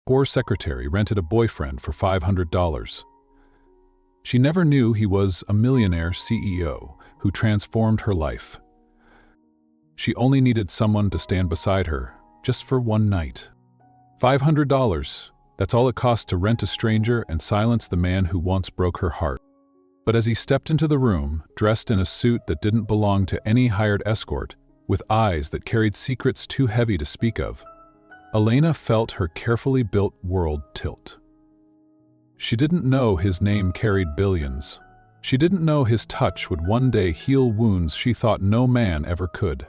Poor secretary rented a boyfriend for $500. She never knew he was a millionaire CEO who transformed her life. She only needed someone to stand beside her, just for one night. $500, that's all it cost to rent a stranger and silence the man who once broke her heart. But as he stepped into the room, dressed in a suit that didn't belong to any hired escort, with eyes that carried secrets too heavy to speak of, Elena felt her carefully built world tilt. She didn't know his name carried billions. She didn't know his touch would one day heal wounds she thought no man ever could.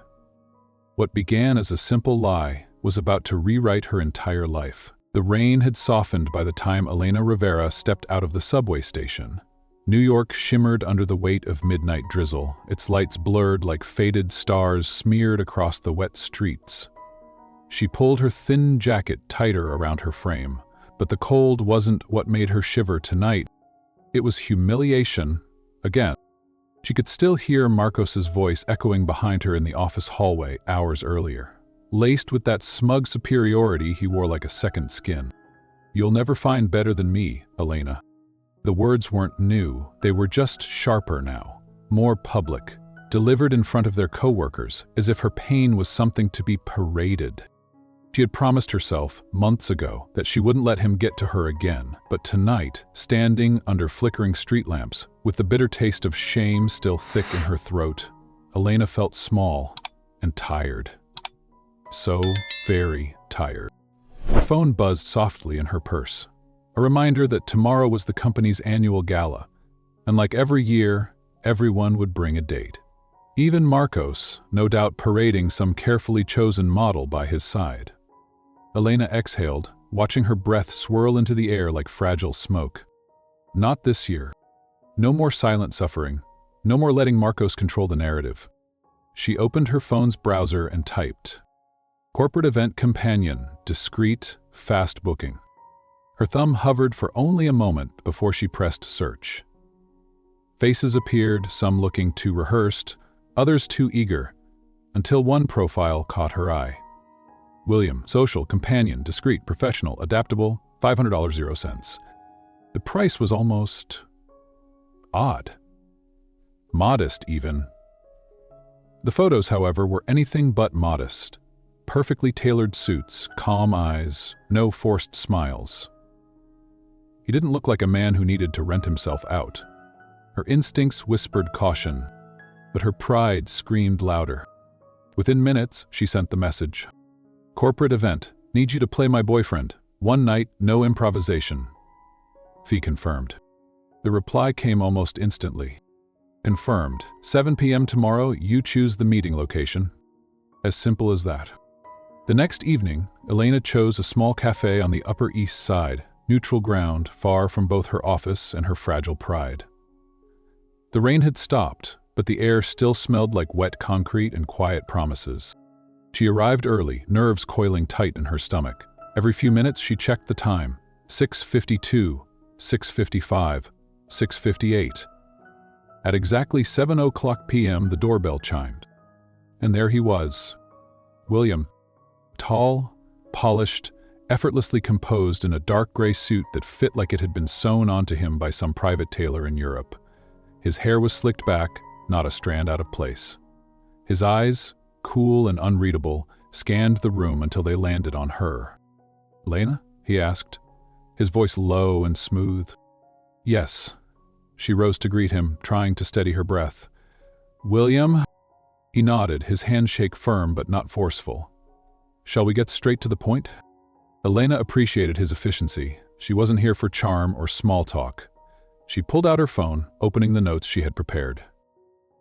What began as a simple lie was about to rewrite her entire life. The rain had softened by the time Elena Rivera stepped out of the subway station. New York shimmered under the weight of midnight drizzle, its lights blurred like faded stars smeared across the wet streets. She pulled her thin jacket tighter around her frame, but the cold wasn't what made her shiver tonight. It was humiliation, again. She could still hear Marcos's voice echoing behind her in the office hallway hours earlier, laced with that smug superiority he wore like a second skin. "You'll never find better than me, Elena." The words weren't new, they were just sharper now, more public, delivered in front of their coworkers, as if her pain was something to be paraded. She had promised herself, months ago, that she wouldn't let him get to her again, but tonight, standing under flickering street lamps, with the bitter taste of shame still thick in her throat, Elena felt small and tired. So very tired. Her phone buzzed softly in her purse, a reminder that tomorrow was the company's annual gala, and like every year, everyone would bring a date. Even Marcos, no doubt parading some carefully chosen model by his side. Elena exhaled, watching her breath swirl into the air like fragile smoke. Not this year. No more silent suffering. No more letting Marcos control the narrative. She opened her phone's browser and typed, "Corporate event companion, discreet, fast booking." Her thumb hovered for only a moment before she pressed search. Faces appeared, some looking too rehearsed, others too eager, until one profile caught her eye. William, social, companion, discreet, professional, adaptable, $500.00. The price was almost odd. Modest, even. The photos, however, were anything but modest. Perfectly tailored suits, calm eyes, no forced smiles. He didn't look like a man who needed to rent himself out. Her instincts whispered caution, but her pride screamed louder. Within minutes, she sent the message. "Corporate event. Need you to play my boyfriend. One night, no improvisation." Fee confirmed. The reply came almost instantly. Confirmed. 7 p.m. tomorrow, you choose the meeting location. As simple as that. The next evening, Elena chose a small cafe on the Upper East Side, neutral ground, far from both her office and her fragile pride. The rain had stopped, but the air still smelled like wet concrete and quiet promises. She arrived early, nerves coiling tight in her stomach. Every few minutes she checked the time. 6:52, 6:55, 6:58. At exactly 7:00 p.m. the doorbell chimed. And there he was. William. Tall, polished, effortlessly composed in a dark gray suit that fit like it had been sewn onto him by some private tailor in Europe. His hair was slicked back, not a strand out of place. His eyes, cool and unreadable, scanned the room until they landed on her. "Lena?" he asked, his voice low and smooth. "Yes." She rose to greet him, trying to steady her breath. "William?" He nodded, his handshake firm but not forceful. "Shall we get straight to the point?" Elena appreciated his efficiency. She wasn't here for charm or small talk. She pulled out her phone, opening the notes she had prepared.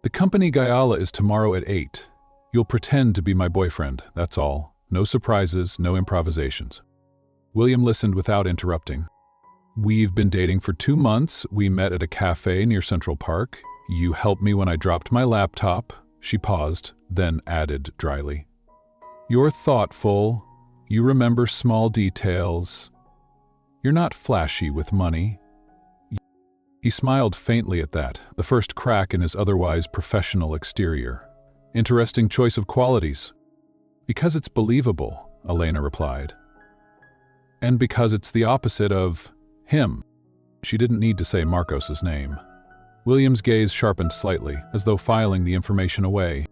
"The company gala is tomorrow at 8. You'll pretend to be my boyfriend, that's all. No surprises, no improvisations." William listened without interrupting. "We've been dating for 2 months. We met at a cafe near Central Park. You helped me when I dropped my laptop." She paused, then added dryly, "You're thoughtful. You remember small details. You're not flashy with money." He smiled faintly at that, the first crack in his otherwise professional exterior. "Interesting choice of qualities." "Because it's believable," Elena replied. And because it's the opposite of him. She didn't need to say Marcos's name. William's gaze sharpened slightly, as though filing the information away.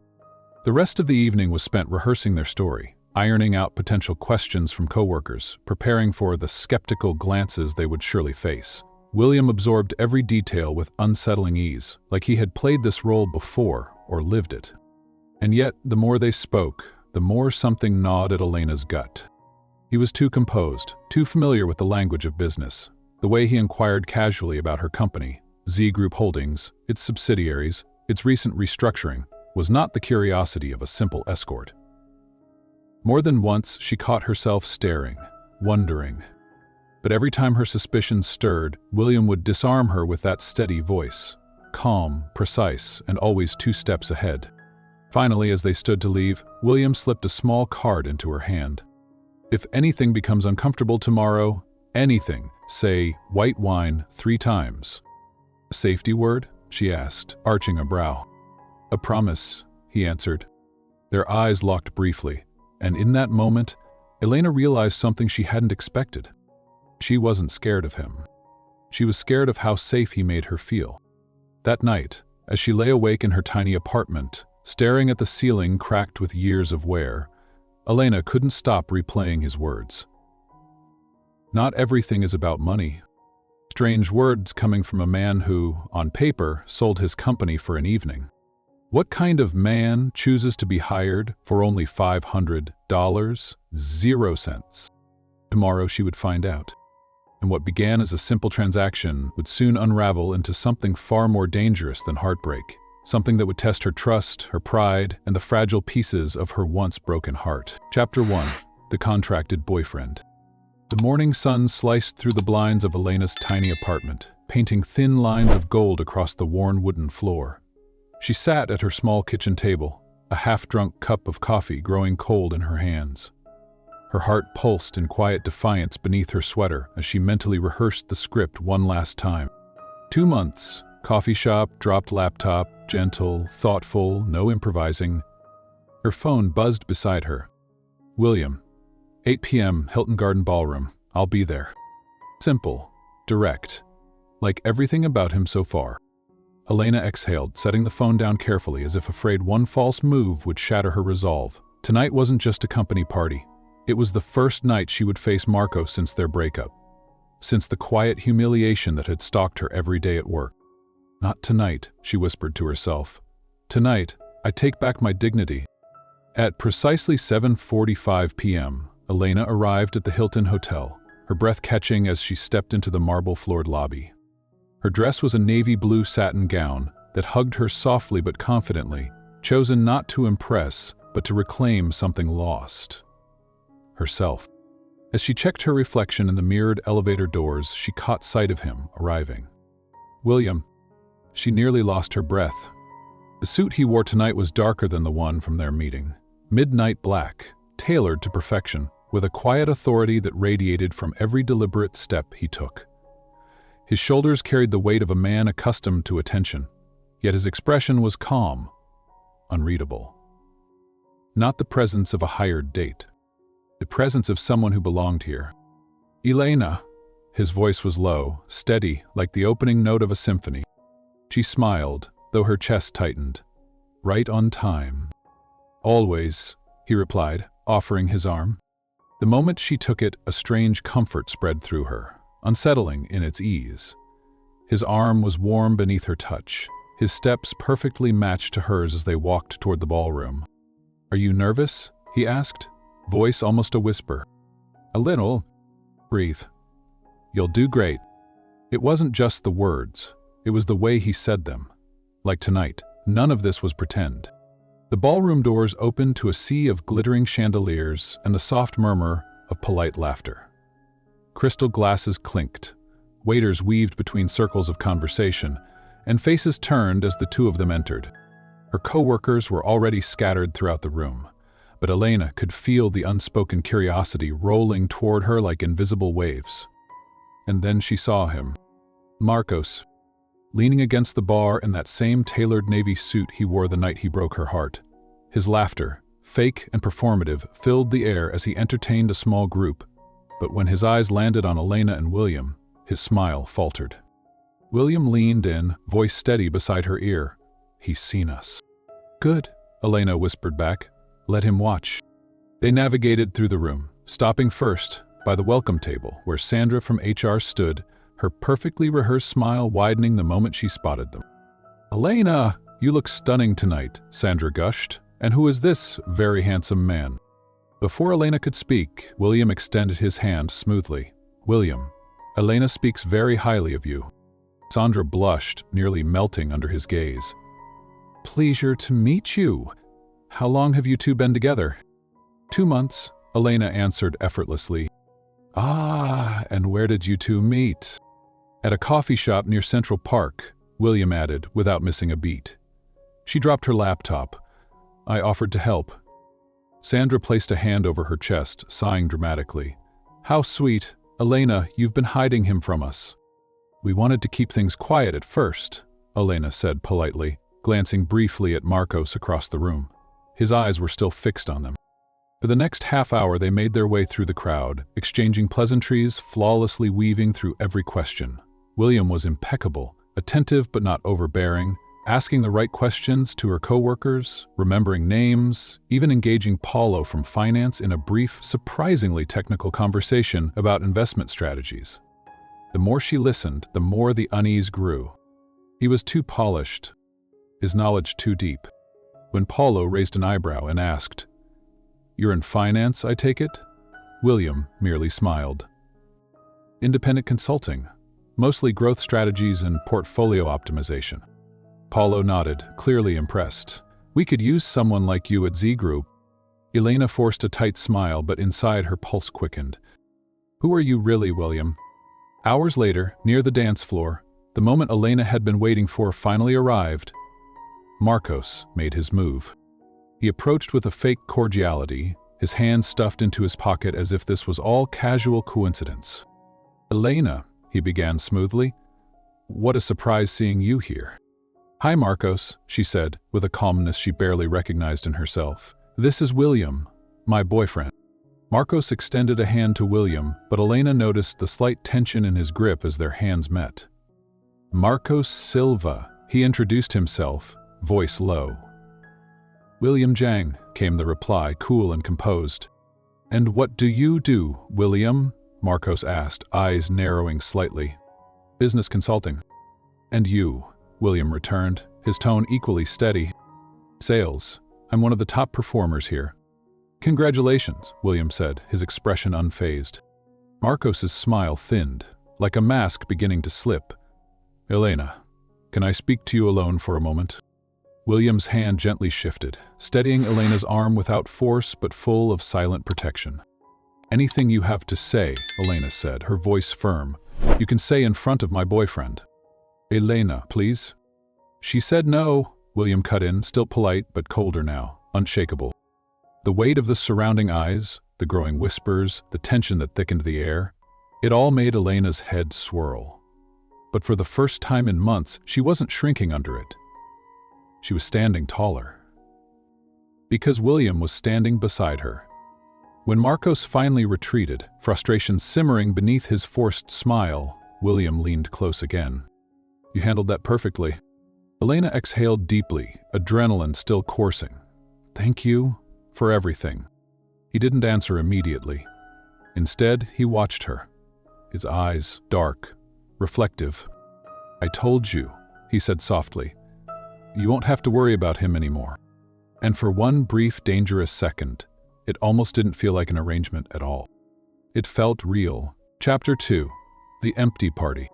The rest of the evening was spent rehearsing their story, ironing out potential questions from coworkers, preparing for the skeptical glances they would surely face. William absorbed every detail with unsettling ease, like he had played this role before or lived it. And yet, the more they spoke, the more something gnawed at Elena's gut. He was too composed, too familiar with the language of business. The way he inquired casually about her company, Z Group Holdings, its subsidiaries, its recent restructuring, was not the curiosity of a simple escort. More than once, she caught herself staring, wondering. But every time her suspicions stirred, William would disarm her with that steady voice, calm, precise, and always 2 steps ahead. Finally, as they stood to leave, William slipped a small card into her hand. If anything becomes uncomfortable tomorrow, anything, say white wine 3 times. A safety word? She asked, arching a brow. A promise, he answered. Their eyes locked briefly, and in that moment, Elena realized something she hadn't expected. She wasn't scared of him. She was scared of how safe he made her feel. That night, as she lay awake in her tiny apartment, staring at the ceiling cracked with years of wear, Elena couldn't stop replaying his words. Not everything is about money. Strange words coming from a man who, on paper, sold his company for an evening. What kind of man chooses to be hired for only $500? 0 cents. Tomorrow she would find out. And what began as a simple transaction would soon unravel into something far more dangerous than heartbreak. Something that would test her trust, her pride, and the fragile pieces of her once broken heart. Chapter 1. The Contracted Boyfriend. The morning sun sliced through the blinds of Elena's tiny apartment, painting thin lines of gold across the worn wooden floor. She sat at her small kitchen table, a half-drunk cup of coffee growing cold in her hands. Her heart pulsed in quiet defiance beneath her sweater as she mentally rehearsed the script one last time. 2 months, coffee shop, dropped laptop, gentle, thoughtful, no improvising. Her phone buzzed beside her. William, 8 p.m., Hilton Garden Ballroom. I'll be there. Simple, direct, like everything about him so far. Elena exhaled, setting the phone down carefully as if afraid one false move would shatter her resolve. Tonight wasn't just a company party. It was the first night she would face Marco since their breakup, since the quiet humiliation that had stalked her every day at work. Not tonight, she whispered to herself. Tonight, I take back my dignity. At precisely 7:45 p.m., Elena arrived at the Hilton Hotel, her breath catching as she stepped into the marble-floored lobby. Her dress was a navy blue satin gown that hugged her softly but confidently, chosen not to impress, but to reclaim something lost. Herself. As she checked her reflection in the mirrored elevator doors, she caught sight of him arriving. William. She nearly lost her breath. The suit he wore tonight was darker than the one from their meeting. Midnight black, tailored to perfection, with a quiet authority that radiated from every deliberate step he took. His shoulders carried the weight of a man accustomed to attention, yet his expression was calm, unreadable. Not the presence of a hired date. The presence of someone who belonged here. Elena. His voice was low, steady, like the opening note of a symphony. She smiled, though her chest tightened. Right on time. Always, he replied, offering his arm. The moment she took it, a strange comfort spread through her, unsettling in its ease. His arm was warm beneath her touch. His steps perfectly matched to hers as they walked toward the ballroom. Are you nervous? He asked, voice almost a whisper. A little. Breathe. You'll do great. It wasn't just the words. It was the way he said them. Like tonight, none of this was pretend. The ballroom doors opened to a sea of glittering chandeliers and the soft murmur of polite laughter. Crystal glasses clinked, waiters weaved between circles of conversation, and faces turned as the two of them entered. Her co-workers were already scattered throughout the room, but Elena could feel the unspoken curiosity rolling toward her like invisible waves. And then she saw him. Marcos, leaning against the bar in that same tailored navy suit he wore the night he broke her heart. His laughter, fake and performative, filled the air as he entertained a small group. But when his eyes landed on Elena and William, his smile faltered. William leaned in, voice steady beside her ear. "He's seen us." "Good," Elena whispered back. "Let him watch." They navigated through the room, stopping first by the welcome table where Sandra from HR stood, her perfectly rehearsed smile widening the moment she spotted them. "Elena, you look stunning tonight," Sandra gushed. "And who is this very handsome man?" Before Elena could speak, William extended his hand smoothly. "William, Elena speaks very highly of you." Sandra blushed, nearly melting under his gaze. "Pleasure to meet you. How long have you two been together?" 2 months, Elena answered effortlessly. "Ah, and where did you two meet?" "At a coffee shop near Central Park," William added, without missing a beat. She dropped her laptop. "I offered to help." Sandra placed a hand over her chest, sighing dramatically. "How sweet. Elena, you've been hiding him from us." "We wanted to keep things quiet at first," Elena said politely, glancing briefly at Marcos across the room. His eyes were still fixed on them. For the next half hour they made their way through the crowd, exchanging pleasantries, flawlessly weaving through every question. William was impeccable, attentive but not overbearing, asking the right questions to her coworkers, remembering names, even engaging Paulo from finance in a brief, surprisingly technical conversation about investment strategies. The more she listened, the more the unease grew. He was too polished, his knowledge too deep. When Paulo raised an eyebrow and asked, "You're in finance, I take it?" William merely smiled. "Independent consulting, mostly growth strategies and portfolio optimization." Paulo nodded, clearly impressed. "We could use someone like you at Z Group." Elena forced a tight smile, but inside her pulse quickened. "Who are you really, William?" Hours later, near the dance floor, the moment Elena had been waiting for finally arrived. Marcos made his move. He approached with a fake cordiality, his hand stuffed into his pocket as if this was all casual coincidence. "Elena," he began smoothly, "what a surprise seeing you here." "Hi, Marcos," she said, with a calmness she barely recognized in herself. "This is William, my boyfriend." Marcos extended a hand to William, but Elena noticed the slight tension in his grip as their hands met. "Marcos Silva," he introduced himself, voice low. "William Jang," came the reply, cool and composed. "And what do you do, William?" Marcos asked, eyes narrowing slightly. "Business consulting." "And you?" William returned, his tone equally steady. "Sales. I'm one of the top performers here." "Congratulations," William said, his expression unfazed. Marcos's smile thinned, like a mask beginning to slip. "Elena, can I speak to you alone for a moment?" William's hand gently shifted, steadying Elena's arm without force but full of silent protection. "Anything you have to say," Elena said, her voice firm, "you can say in front of my boyfriend." "Elena, please." "She said no," William cut in, still polite but colder now, unshakable. The weight of the surrounding eyes, the growing whispers, the tension that thickened the air, it all made Elena's head swirl. But for the first time in months, she wasn't shrinking under it. She was standing taller. Because William was standing beside her. When Marcos finally retreated, frustration simmering beneath his forced smile, William leaned close again. "You handled that perfectly." Elena exhaled deeply, adrenaline still coursing. "Thank you for everything." He didn't answer immediately. Instead, he watched her, his eyes dark, reflective. "I told you," he said softly. "You won't have to worry about him anymore." And for one brief, dangerous second, it almost didn't feel like an arrangement at all. It felt real. Chapter 2. The Empty Party.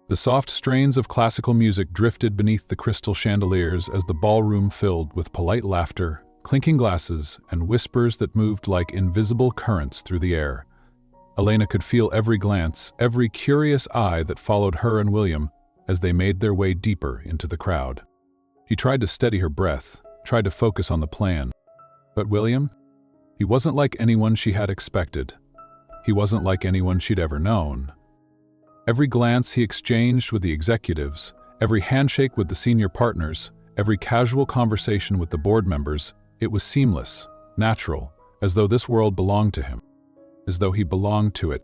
The soft strains of classical music drifted beneath the crystal chandeliers as the ballroom filled with polite laughter, clinking glasses, and whispers that moved like invisible currents through the air. Elena could feel every glance, every curious eye that followed her and William as they made their way deeper into the crowd. She tried to steady her breath, tried to focus on the plan. But William? He wasn't like anyone she had expected. He wasn't like anyone she'd ever known. Every glance he exchanged with the executives, every handshake with the senior partners, every casual conversation with the board members, it was seamless, natural, as though this world belonged to him. as though he belonged to it.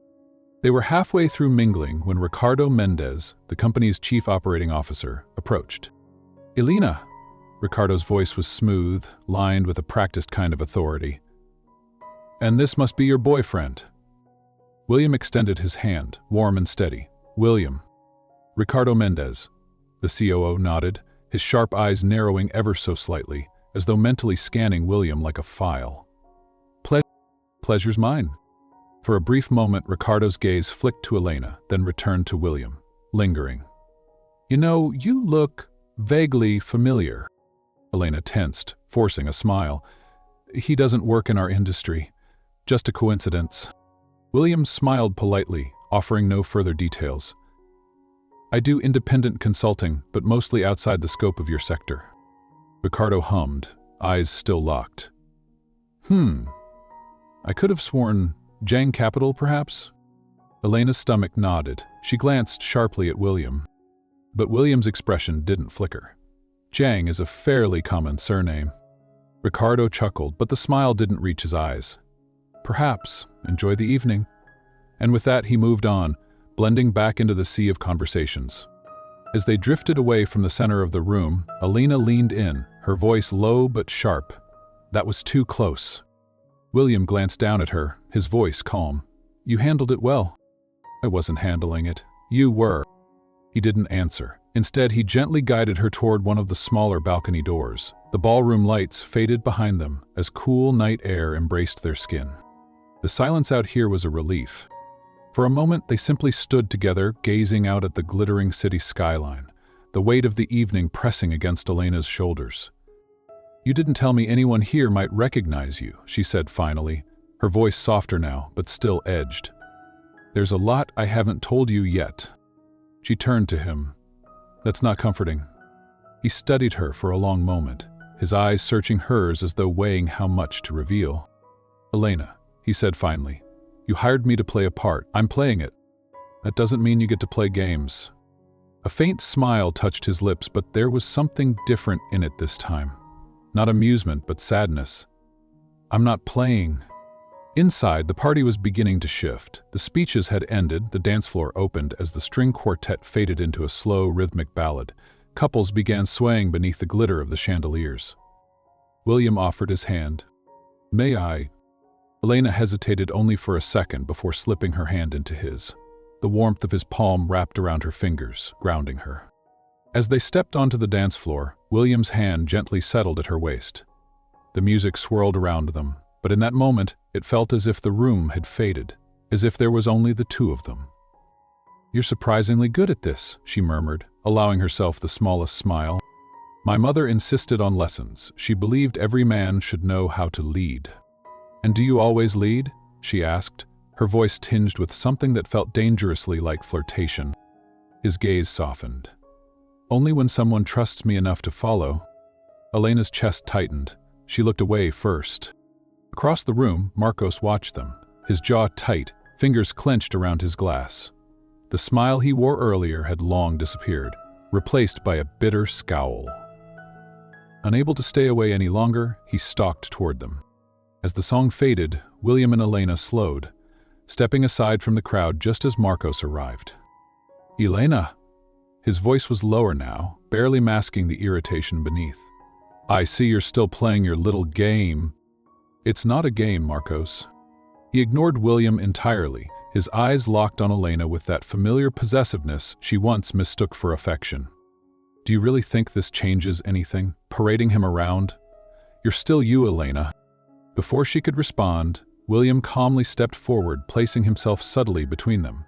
They were halfway through mingling when Ricardo Mendez, the company's chief operating officer, approached. "Elena." Ricardo's voice was smooth, lined with a practiced kind of authority. "And this must be your boyfriend." William extended his hand, warm and steady. "William." "Ricardo Mendez." The COO nodded, his sharp eyes narrowing ever so slightly, as though mentally scanning William like a file. "Pleasure's mine." For a brief moment, Ricardo's gaze flicked to Elena, then returned to William, lingering. "You know, you look vaguely familiar." Elena tensed, forcing a smile. "He doesn't work in our industry. Just a coincidence." William smiled politely, offering no further details. "I do independent consulting, but mostly outside the scope of your sector." Ricardo hummed, eyes still locked. I could have sworn Jang Capital, perhaps?" Elena's stomach nodded. She glanced sharply at William. But William's expression didn't flicker. Jang is a fairly common surname. Ricardo chuckled, but the smile didn't reach his eyes. "Perhaps. Enjoy the evening." And with that he moved on, blending back into the sea of conversations. As they drifted away from the center of the room, Elena leaned in, her voice low but sharp. "That was too close." William glanced down at her, his voice calm. "You handled it well." "I wasn't handling it. You were." He didn't answer. Instead, he gently guided her toward one of the smaller balcony doors. The ballroom lights faded behind them as cool night air embraced their skin. The silence out here was a relief. For a moment, they simply stood together, gazing out at the glittering city skyline, the weight of the evening pressing against Elena's shoulders. "You didn't tell me anyone here might recognize you," she said finally, her voice softer now, but still edged. "There's a lot I haven't told you yet." She turned to him. "That's not comforting." He studied her for a long moment, his eyes searching hers as though weighing how much to reveal. "Elena," he said finally, "you hired me to play a part. I'm playing it. That doesn't mean you get to play games." A faint smile touched his lips, but there was something different in it this time. Not amusement, but sadness. "I'm not playing." Inside, the party was beginning to shift. The speeches had ended, the dance floor opened as the string quartet faded into a slow, rhythmic ballad. Couples began swaying beneath the glitter of the chandeliers. William offered his hand. "May I?" Elena hesitated only for a second before slipping her hand into his. The warmth of his palm wrapped around her fingers, grounding her. As they stepped onto the dance floor, William's hand gently settled at her waist. The music swirled around them, but in that moment, it felt as if the room had faded, as if there was only the two of them. "You're surprisingly good at this," she murmured, allowing herself the smallest smile. "My mother insisted on lessons. She believed every man should know how to lead." "And do you always lead?" she asked, her voice tinged with something that felt dangerously like flirtation. His gaze softened. "Only when someone trusts me enough to follow." Elena's chest tightened. She looked away first. Across the room, Marcos watched them, his jaw tight, fingers clenched around his glass. The smile he wore earlier had long disappeared, replaced by a bitter scowl. Unable to stay away any longer, he stalked toward them. As the song faded, William and Elena slowed, stepping aside from the crowd just as Marcos arrived. "Elena!" His voice was lower now, barely masking the irritation beneath. "I see you're still playing your little game." "It's not a game, Marcos." He ignored William entirely, his eyes locked on Elena with that familiar possessiveness she once mistook for affection. "Do you really think this changes anything, parading him around? You're still you, Elena." Before she could respond, William calmly stepped forward, placing himself subtly between them.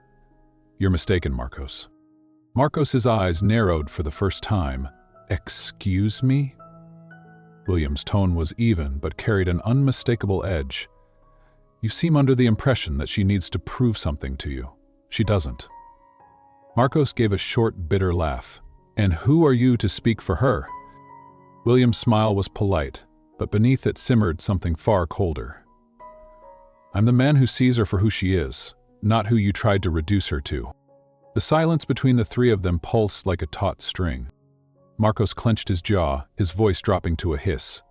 "You're mistaken, Marcos." Marcos's eyes narrowed for the first time. "Excuse me?" William's tone was even, but carried an unmistakable edge. "You seem under the impression that she needs to prove something to you. She doesn't." Marcos gave a short, bitter laugh. "And who are you to speak for her?" William's smile was polite, but beneath it simmered something far colder. "I'm the man who sees her for who she is, not who you tried to reduce her to." The silence between the three of them pulsed like a taut string. Marcos clenched his jaw, his voice dropping to a hiss.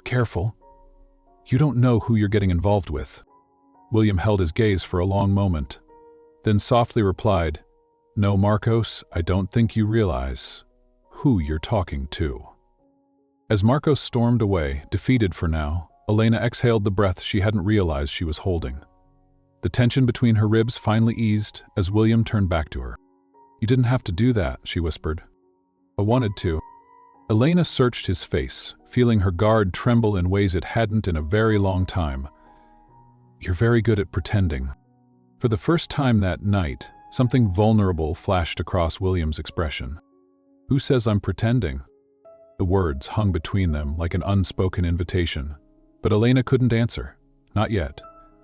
"Careful. You don't know who you're getting involved with." William held his gaze for a long moment, then softly replied, "No, Marcos, I don't think you realize who you're talking to." As Marcos stormed away, defeated for now, Elena exhaled the breath she hadn't realized she was holding. The tension between her ribs finally eased as William turned back to her. "You didn't have to do that," she whispered. "I wanted to." Elena searched his face, feeling her guard tremble in ways it hadn't in a very long time. "You're very good at pretending." For the first time that night, something vulnerable flashed across William's expression. "Who says I'm pretending?" The words hung between them like an unspoken invitation, but Elena couldn't answer. Not yet.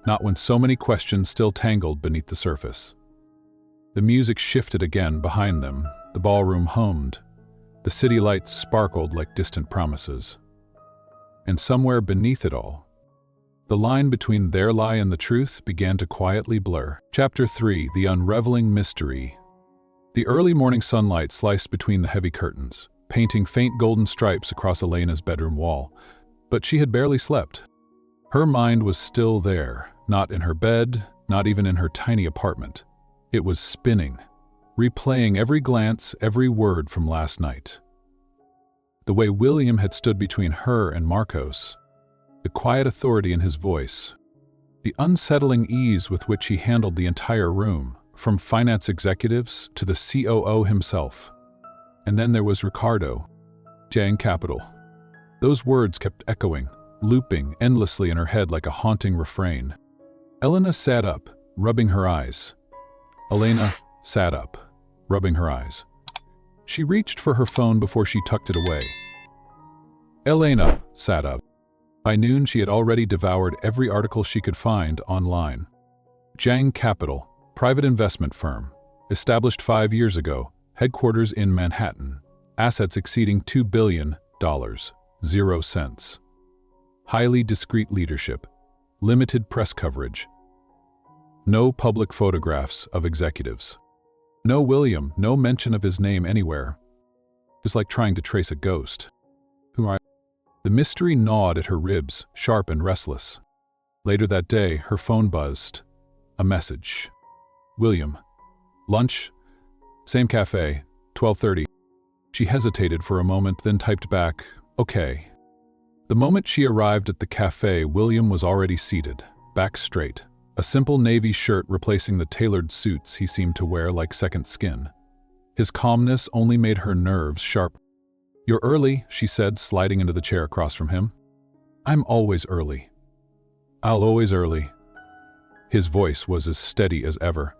Not when so many questions still tangled beneath the surface. The music shifted again behind them, the ballroom hummed, the city lights sparkled like distant promises. And somewhere beneath it all, the line between their lie and the truth began to quietly blur. Chapter 3: The Unraveling Mystery. The early morning sunlight sliced between the heavy curtains, painting faint golden stripes across Elena's bedroom wall, but she had barely slept. Her mind was still there, not in her bed, not even in her tiny apartment. It was spinning, replaying every glance, every word from last night. The way William had stood between her and Marcos, the quiet authority in his voice, the unsettling ease with which he handled the entire room, from finance executives to the COO himself. And then there was Ricardo, Jang Capital. Those words kept echoing, looping endlessly in her head like a haunting refrain. Elena sat up, rubbing her eyes. Elena sat up, rubbing her eyes. She reached for her phone before she tucked it away. Elena sat up. By noon, she had already devoured every article she could find online. Jang Capital, private investment firm, established 5 years ago, headquarters in Manhattan, assets exceeding $2 billion, 0 cents. Highly discreet leadership, limited press coverage. No public photographs of executives. No William, no mention of his name anywhere. It was like trying to trace a ghost. Who are you? The mystery gnawed at her ribs, sharp and restless. Later that day, her phone buzzed. A message. "William. Lunch? Same cafe, 12:30. She hesitated for a moment, then typed back, "Okay." The moment she arrived at the cafe, William was already seated, back straight, a simple navy shirt replacing the tailored suits he seemed to wear like second skin. His calmness only made her nerves sharp. "You're early," she said, sliding into the chair across from him. "I'm always early." "I'll always early." His voice was as steady as ever.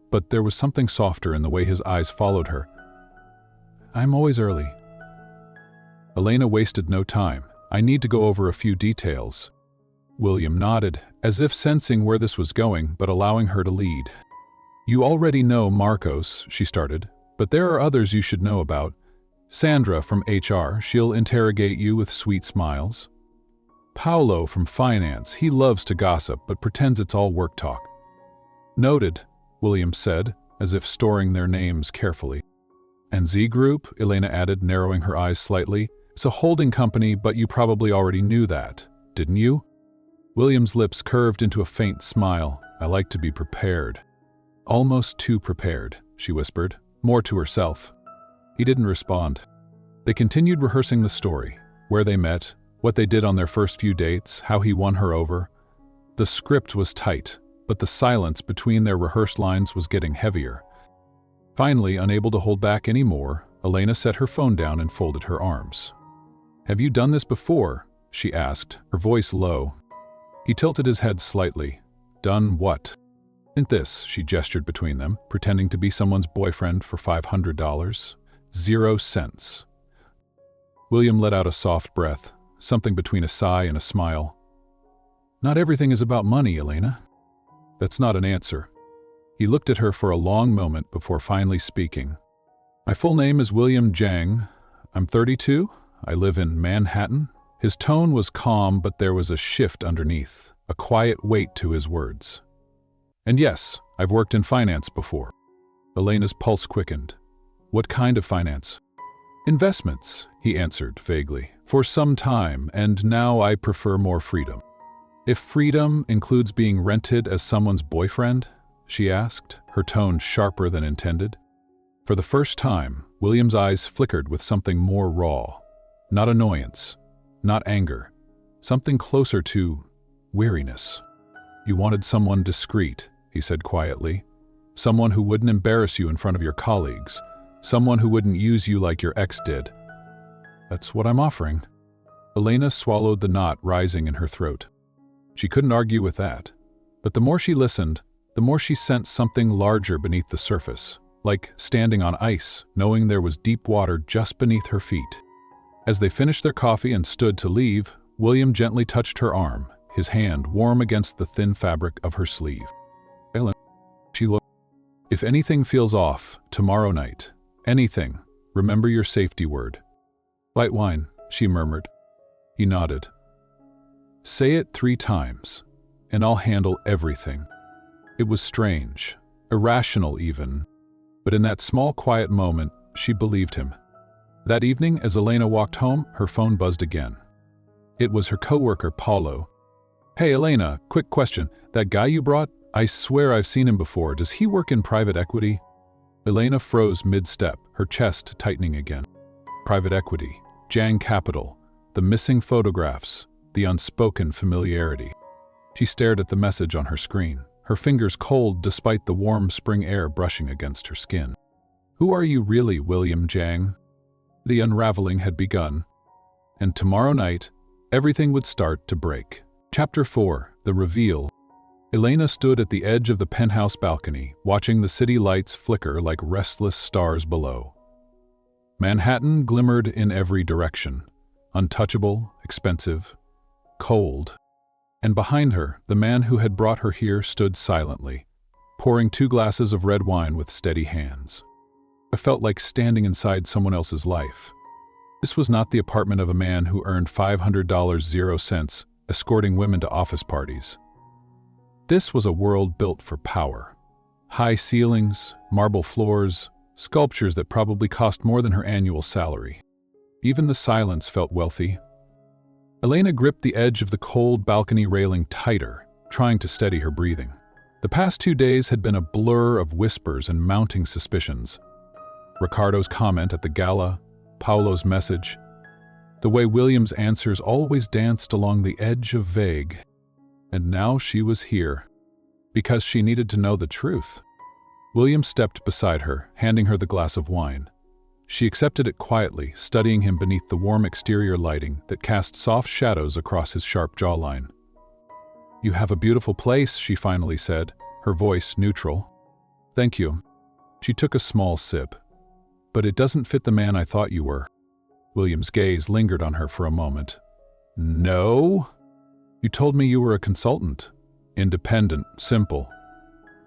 But there was something softer in the way his eyes followed her. "I'm always early." Elena wasted no time. "I need to go over a few details." William nodded, as if sensing where this was going, but allowing her to lead. "You already know Marcos," she started, "but there are others you should know about. Sandra from HR, she'll interrogate you with sweet smiles. Paolo from finance, he loves to gossip but pretends it's all work talk." "Noted," William said, as if storing their names carefully. "And Z Group," Elena added, narrowing her eyes slightly. "It's a holding company, but you probably already knew that, didn't you?" William's lips curved into a faint smile. "I like to be prepared." "Almost too prepared," she whispered, more to herself. He didn't respond. They continued rehearsing the story, where they met, what they did on their first few dates, how he won her over. The script was tight, but the silence between their rehearsed lines was getting heavier. Finally, unable to hold back any more, Elena set her phone down and folded her arms. "Have you done this before?" she asked, her voice low. He tilted his head slightly. "Done what?" "Isn't this?" she gestured between them, pretending to be someone's boyfriend for $500. 0 cents. William let out a soft breath, something between a sigh and a smile. "Not everything is about money, Elena." "That's not an answer." He looked at her for a long moment before finally speaking. "My full name is William Jang. I'm 32. I live in Manhattan." His tone was calm, but there was a shift underneath, a quiet weight to his words. "And yes, I've worked in finance before." Elena's pulse quickened. "What kind of finance?" "Investments," he answered vaguely. "For some time, and now I prefer more freedom." If freedom includes being rented as someone's boyfriend? She asked, her tone sharper than intended. For the first time, William's eyes flickered with something more raw. Not annoyance, not anger, something closer to weariness. You wanted someone discreet, he said quietly. Someone who wouldn't embarrass you in front of your colleagues. Someone who wouldn't use you like your ex did. That's what I'm offering. Elena swallowed the knot rising in her throat. She couldn't argue with that. But the more she listened, the more she sensed something larger beneath the surface, like standing on ice, knowing there was deep water just beneath her feet. As they finished their coffee and stood to leave, William gently touched her arm, his hand warm against the thin fabric of her sleeve. She looked. If anything feels off, tomorrow night, anything, remember your safety word. Light wine, she murmured. He nodded. Say it 3 times, and I'll handle everything. It was strange, irrational even, but in that small quiet moment, she believed him. That evening, as Elena walked home, her phone buzzed again. It was her coworker, Paulo. Hey Elena, quick question. That guy you brought? I swear I've seen him before. Does he work in private equity? Elena froze mid-step, her chest tightening again. Private equity, Jang Capital, the missing photographs, the unspoken familiarity. She stared at the message on her screen, her fingers cold despite the warm spring air brushing against her skin. Who are you really, William Jang? The unraveling had begun, and tomorrow night, everything would start to break. Chapter 4, The Reveal. Elena stood at the edge of the penthouse balcony, watching the city lights flicker like restless stars below. Manhattan glimmered in every direction, untouchable, expensive, cold. And behind her, the man who had brought her here stood silently, pouring 2 glasses of red wine with steady hands. I felt like standing inside someone else's life. This was not the apartment of a man who earned $500 0 cents, escorting women to office parties. This was a world built for power. High ceilings, marble floors, sculptures that probably cost more than her annual salary. Even the silence felt wealthy. Elena gripped the edge of the cold balcony railing tighter, trying to steady her breathing. The past 2 days had been a blur of whispers and mounting suspicions. Ricardo's comment at the gala, Paulo's message. The way William's answers always danced along the edge of vague. And now she was here, because she needed to know the truth. William stepped beside her, handing her the glass of wine. She accepted it quietly, studying him beneath the warm exterior lighting that cast soft shadows across his sharp jawline. You have a beautiful place, she finally said, her voice neutral. Thank you. She took a small sip. But it doesn't fit the man I thought you were. William's gaze lingered on her for a moment. No? You told me you were a consultant. Independent, simple.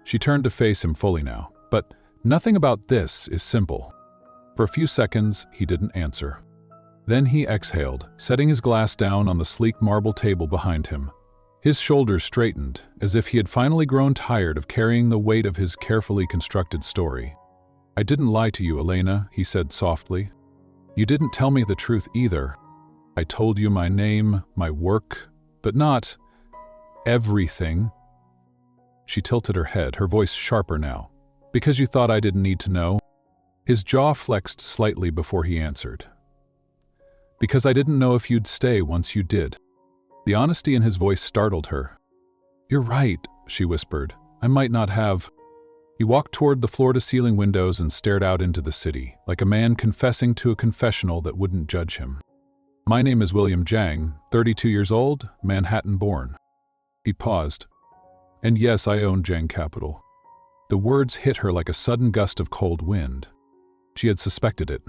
She turned to face him fully now. But nothing about this is simple. For a few seconds, he didn't answer. Then he exhaled, setting his glass down on the sleek marble table behind him. His shoulders straightened, as if he had finally grown tired of carrying the weight of his carefully constructed story. I didn't lie to you, Elena, he said softly. You didn't tell me the truth either. I told you my name, my work, but not everything. She tilted her head, her voice sharper now. Because you thought I didn't need to know? His jaw flexed slightly before he answered. Because I didn't know if you'd stay once you did. The honesty in his voice startled her. You're right, she whispered. I might not have. He walked toward the floor-to-ceiling windows and stared out into the city, like a man confessing to a confessional that wouldn't judge him. My name is William Jang, 32 years old, Manhattan-born. He paused. And yes, I own Jang Capital. The words hit her like a sudden gust of cold wind. She had suspected it,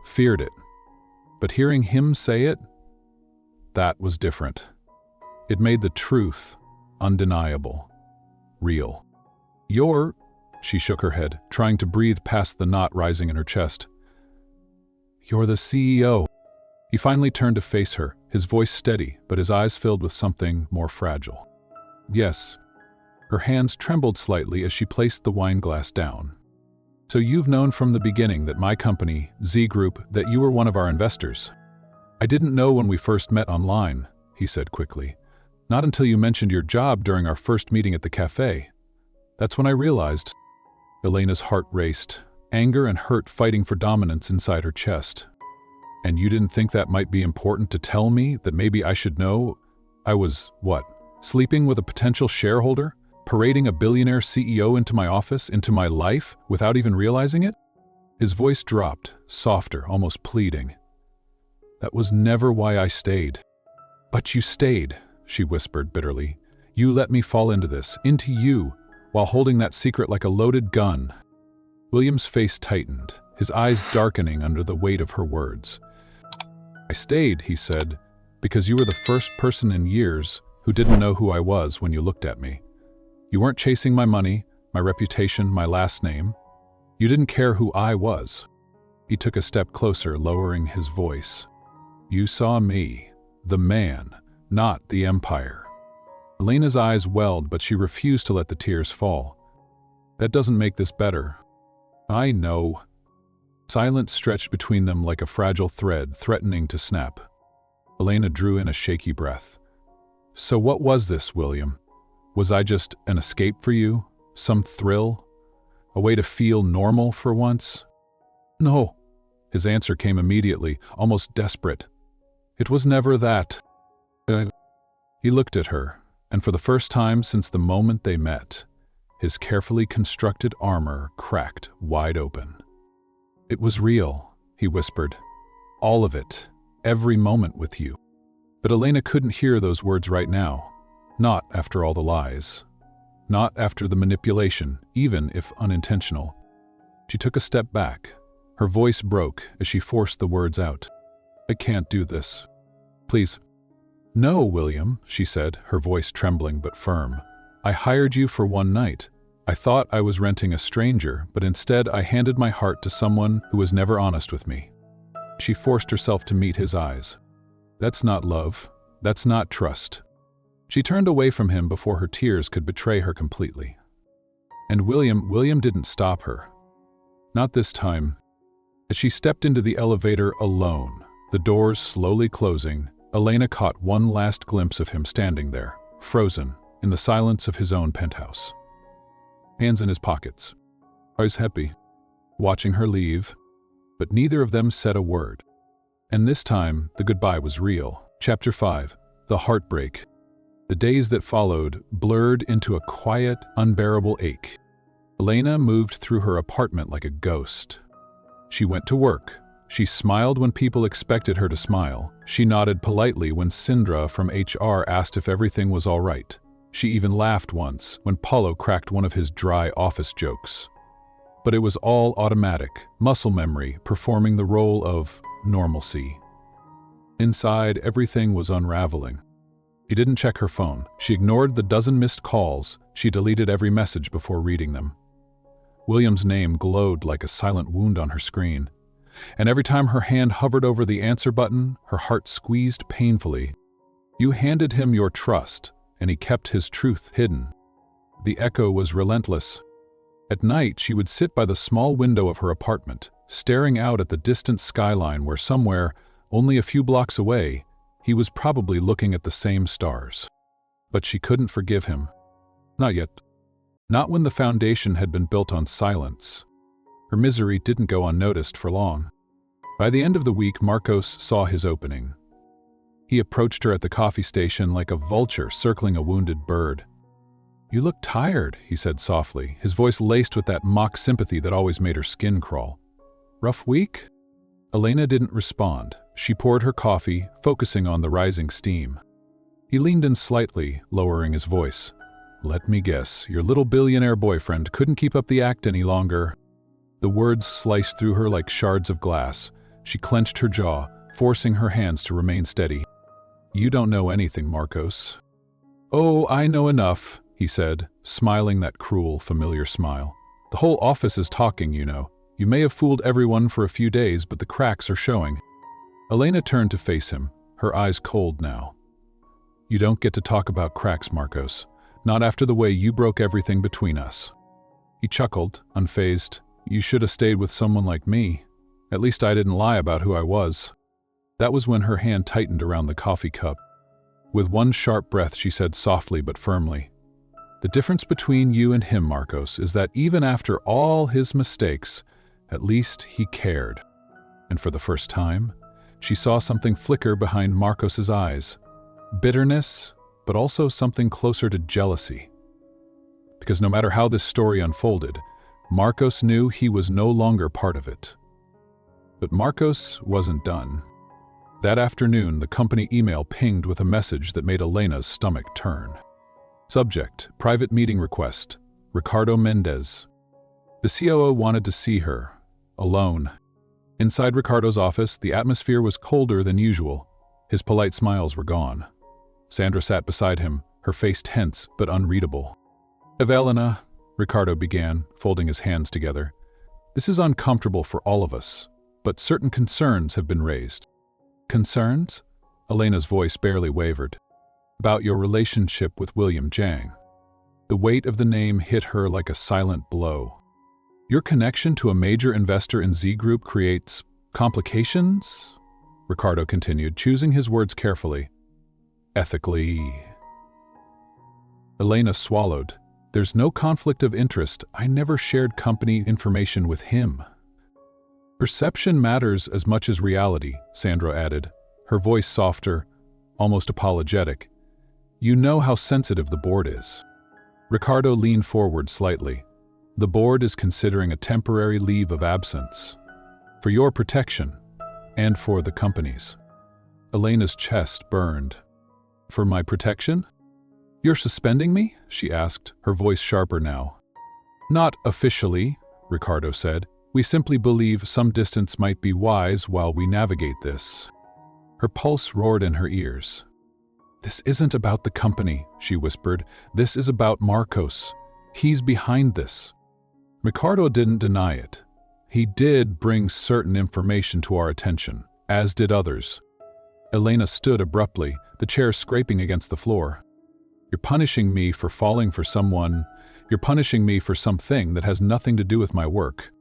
feared it, but hearing him say it, that was different. It made the truth undeniable, real. She shook her head, trying to breathe past the knot rising in her chest. You're the CEO. He finally turned to face her, his voice steady, but his eyes filled with something more fragile. Yes. Her hands trembled slightly as she placed the wine glass down. So you've known from the beginning that my company, Z Group, that you were one of our investors. I didn't know when we first met online, he said quickly. Not until you mentioned your job during our first meeting at the cafe. That's when I realized. Elena's heart raced, anger and hurt fighting for dominance inside her chest. And you didn't think that might be important to tell me, that maybe I should know? I was, what, sleeping with a potential shareholder? Parading a billionaire CEO into my office, into my life, without even realizing it? His voice dropped, softer, almost pleading. That was never why I stayed. But you stayed, she whispered bitterly. You let me fall into this, into you, while holding that secret like a loaded gun. William's face tightened, his eyes darkening under the weight of her words. I stayed, he said, because you were the first person in years who didn't know who I was when you looked at me. You weren't chasing my money, my reputation, my last name. You didn't care who I was. He took a step closer, lowering his voice. You saw me, the man, not the empire. Elena's eyes welled, but she refused to let the tears fall. That doesn't make this better. I know. Silence stretched between them like a fragile thread, threatening to snap. Elena drew in a shaky breath. So what was this, William? Was I just an escape for you? Some thrill? A way to feel normal for once? No. His answer came immediately, almost desperate. It was never that. He looked at her, and for the first time since the moment they met, his carefully constructed armor cracked wide open. It was real, he whispered. All of it, every moment with you. But Elena couldn't hear those words right now. Not after all the lies. Not after the manipulation, even if unintentional. She took a step back. Her voice broke as she forced the words out. I can't do this. Please. No, William, she said, her voice trembling but firm. I hired you for one night. I thought I was renting a stranger, but instead I handed my heart to someone who was never honest with me. She forced herself to meet his eyes. That's not love. That's not trust. She turned away from him before her tears could betray her completely. And William didn't stop her. Not this time. As she stepped into the elevator alone, the doors slowly closing, Elena caught one last glimpse of him standing there, frozen, in the silence of his own penthouse. Hands in his pockets. Eyes happy, watching her leave, but neither of them said a word. And this time, the goodbye was real. Chapter 5. The Heartbreak. The days that followed blurred into a quiet, unbearable ache. Elena moved through her apartment like a ghost. She went to work. She smiled when people expected her to smile. She nodded politely when Cinderella from HR asked if everything was all right. She even laughed once when Paulo cracked one of his dry office jokes. But it was all automatic, muscle memory performing the role of normalcy. Inside, everything was unraveling. She didn't check her phone. She ignored the dozen missed calls. She deleted every message before reading them. William's name glowed like a silent wound on her screen. And every time her hand hovered over the answer button, her heart squeezed painfully. You handed him your trust, and he kept his truth hidden. The echo was relentless. At night, she would sit by the small window of her apartment, staring out at the distant skyline where somewhere, only a few blocks away, he was probably looking at the same stars. But she couldn't forgive him. Not yet. Not when the foundation had been built on silence. Her misery didn't go unnoticed for long. By the end of the week, Marcos saw his opening. He approached her at the coffee station like a vulture circling a wounded bird. You look tired, he said softly, his voice laced with that mock sympathy that always made her skin crawl. Rough week? Elena didn't respond. She poured her coffee, focusing on the rising steam. He leaned in slightly, lowering his voice. Let me guess, your little billionaire boyfriend couldn't keep up the act any longer. The words sliced through her like shards of glass. She clenched her jaw, forcing her hands to remain steady. You don't know anything, Marcos. Oh, I know enough, he said, smiling that cruel, familiar smile. The whole office is talking, you know. You may have fooled everyone for a few days, but the cracks are showing. Elena turned to face him, her eyes cold now. You don't get to talk about cracks, Marcos. Not after the way you broke everything between us. He chuckled, unfazed. You should have stayed with someone like me. At least I didn't lie about who I was. That was when her hand tightened around the coffee cup. With one sharp breath, she said softly but firmly, "The difference between you and him, Marcos, is that even after all his mistakes, at least he cared." And for the first time, she saw something flicker behind Marcos's eyes. Bitterness, but also something closer to jealousy. Because no matter how this story unfolded, Marcos knew he was no longer part of it. But Marcos wasn't done. That afternoon, the company email pinged with a message that made Elena's stomach turn. Subject: private meeting request. Ricardo Mendez. The COO wanted to see her, alone. Inside Ricardo's office, the atmosphere was colder than usual. His polite smiles were gone. Sandra sat beside him, her face tense but unreadable. "Evelina," Ricardo began, folding his hands together, "this is uncomfortable for all of us, but certain concerns have been raised." "Concerns?" Elena's voice barely wavered. "About your relationship with William Jang." The weight of the name hit her like a silent blow. "Your connection to a major investor in Z Group creates complications?" Ricardo continued, choosing his words carefully. "Ethically." Elena swallowed. "There's no conflict of interest. I never shared company information with him." "Perception matters as much as reality," Sandra added, her voice softer, almost apologetic. "You know how sensitive the board is." Ricardo leaned forward slightly. "The board is considering a temporary leave of absence. For your protection, and for the company's." Elena's chest burned. "For my protection? You're suspending me?" she asked, her voice sharper now. "Not officially," Ricardo said. "We simply believe some distance might be wise while we navigate this." Her pulse roared in her ears. "This isn't about the company," she whispered. "This is about Marcos. He's behind this." Ricardo didn't deny it. He did bring certain information to our attention, as did others. Elena stood abruptly, the chair scraping against the floor. "You're punishing me for falling for someone. You're punishing me for something that has nothing to do with my work."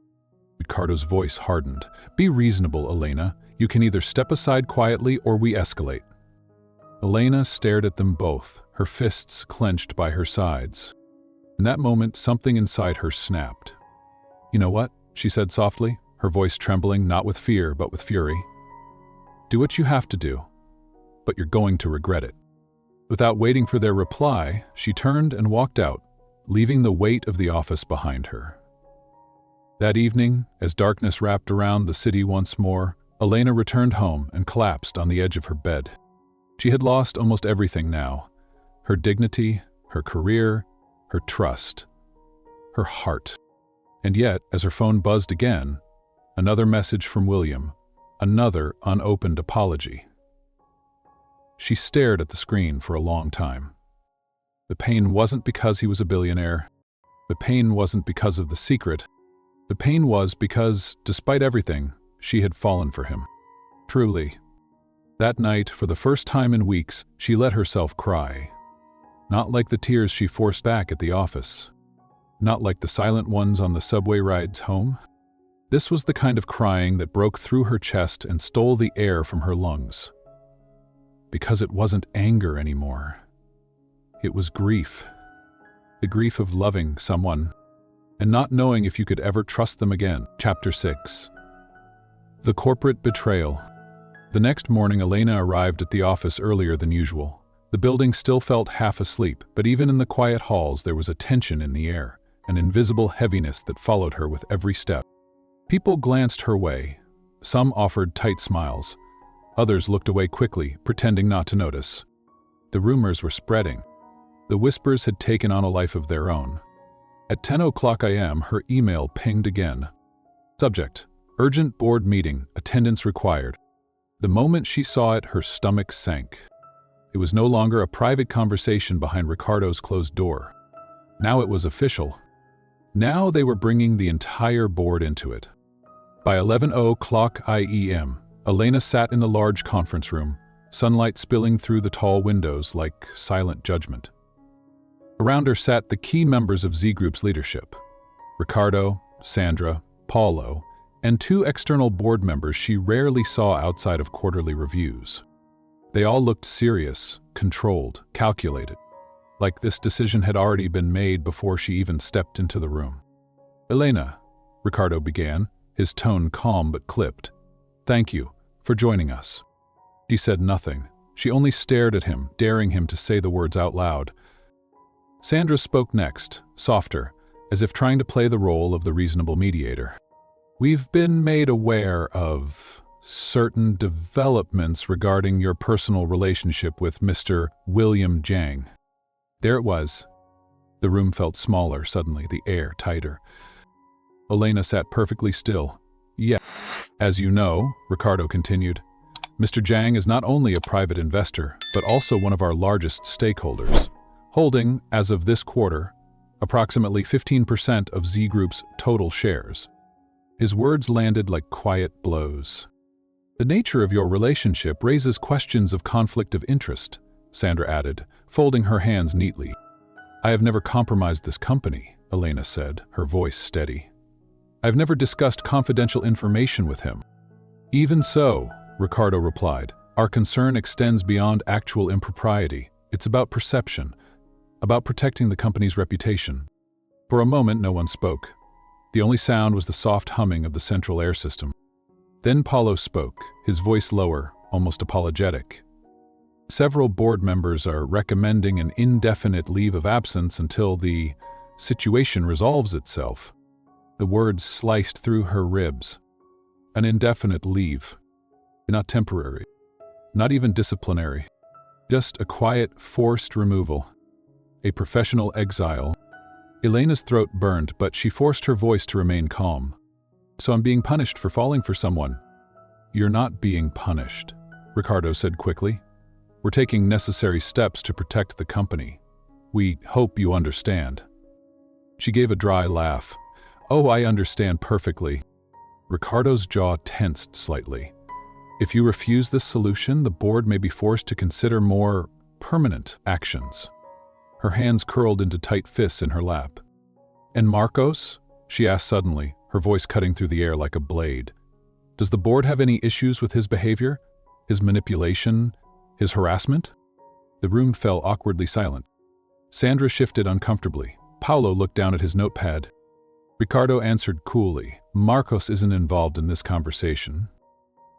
Ricardo's voice hardened. "Be reasonable, Elena. You can either step aside quietly or we escalate." Elena stared at them both, her fists clenched by her sides. In that moment, something inside her snapped. "You know what?" she said softly, her voice trembling not with fear but with fury. "Do what you have to do, but you're going to regret it." Without waiting for their reply, she turned and walked out, leaving the weight of the office behind her. That evening, as darkness wrapped around the city once more, Elena returned home and collapsed on the edge of her bed. She had lost almost everything now: her dignity, her career, her trust, her heart. And yet, as her phone buzzed again, another message from William, another unopened apology. She stared at the screen for a long time. The pain wasn't because he was a billionaire. The pain wasn't because of the secret. The pain was because, despite everything, she had fallen for him. Truly. That night, for the first time in weeks, she let herself cry. Not like the tears she forced back at the office. Not like the silent ones on the subway rides home. This was the kind of crying that broke through her chest and stole the air from her lungs. Because it wasn't anger anymore. It was grief. The grief of loving someone and not knowing if you could ever trust them again. Chapter 6. The Corporate Betrayal. The next morning, Elena arrived at the office earlier than usual. The building still felt half asleep, but even in the quiet halls there was a tension in the air, an invisible heaviness that followed her with every step. People glanced her way. Some offered tight smiles. Others looked away quickly, pretending not to notice. The rumors were spreading. The whispers had taken on a life of their own. At 10:00 a.m., her email pinged again. Subject: urgent board meeting, attendance required. The moment she saw it, her stomach sank. It was no longer a private conversation behind Ricardo's closed door. Now it was official. Now they were bringing the entire board into it. By 11:00 IEM, Elena sat in the large conference room, sunlight spilling through the tall windows like silent judgment. Around her sat the key members of Z Group's leadership: Ricardo, Sandra, Paulo, and 2 external board members she rarely saw outside of quarterly reviews. They all looked serious, controlled, calculated, like this decision had already been made before she even stepped into the room. "Elena," Ricardo began, his tone calm but clipped. "Thank you for joining us." She said nothing. She only stared at him, daring him to say the words out loud. Sandra spoke next, softer, as if trying to play the role of the reasonable mediator. "We've been made aware of certain developments regarding your personal relationship with Mr. William Jang." There it was. The room felt smaller suddenly, the air tighter. Elena sat perfectly still. "Yeah. As you know," Ricardo continued, "Mr. Jang is not only a private investor, but also one of our largest stakeholders, holding, as of this quarter, approximately 15% of Z Group's total shares." His words landed like quiet blows. "The nature of your relationship raises questions of conflict of interest," Sandra added, folding her hands neatly. "I have never compromised this company," Elena said, her voice steady. "I've never discussed confidential information with him." "Even so," Ricardo replied, "our concern extends beyond actual impropriety. It's about perception, about protecting the company's reputation." For a moment, no one spoke. The only sound was the soft humming of the central air system. Then Paulo spoke, his voice lower, almost apologetic. "Several board members are recommending an indefinite leave of absence until the situation resolves itself." The words sliced through her ribs. An indefinite leave. Not temporary. Not even disciplinary. Just a quiet, forced removal. A professional exile. Elena's throat burned, but she forced her voice to remain calm. "So I'm being punished for falling for someone?" "You're not being punished," Ricardo said quickly. "We're taking necessary steps to protect the company. We hope you understand." She gave a dry laugh. "Oh, I understand perfectly." Ricardo's jaw tensed slightly. "If you refuse this solution, the board may be forced to consider more permanent actions." Her hands curled into tight fists in her lap. "And Marcos?" she asked suddenly, her voice cutting through the air like a blade. "Does the board have any issues with his behavior? His manipulation? His harassment?" The room fell awkwardly silent. Sandra shifted uncomfortably. Paulo looked down at his notepad. Ricardo answered coolly, "Marcos isn't involved in this conversation."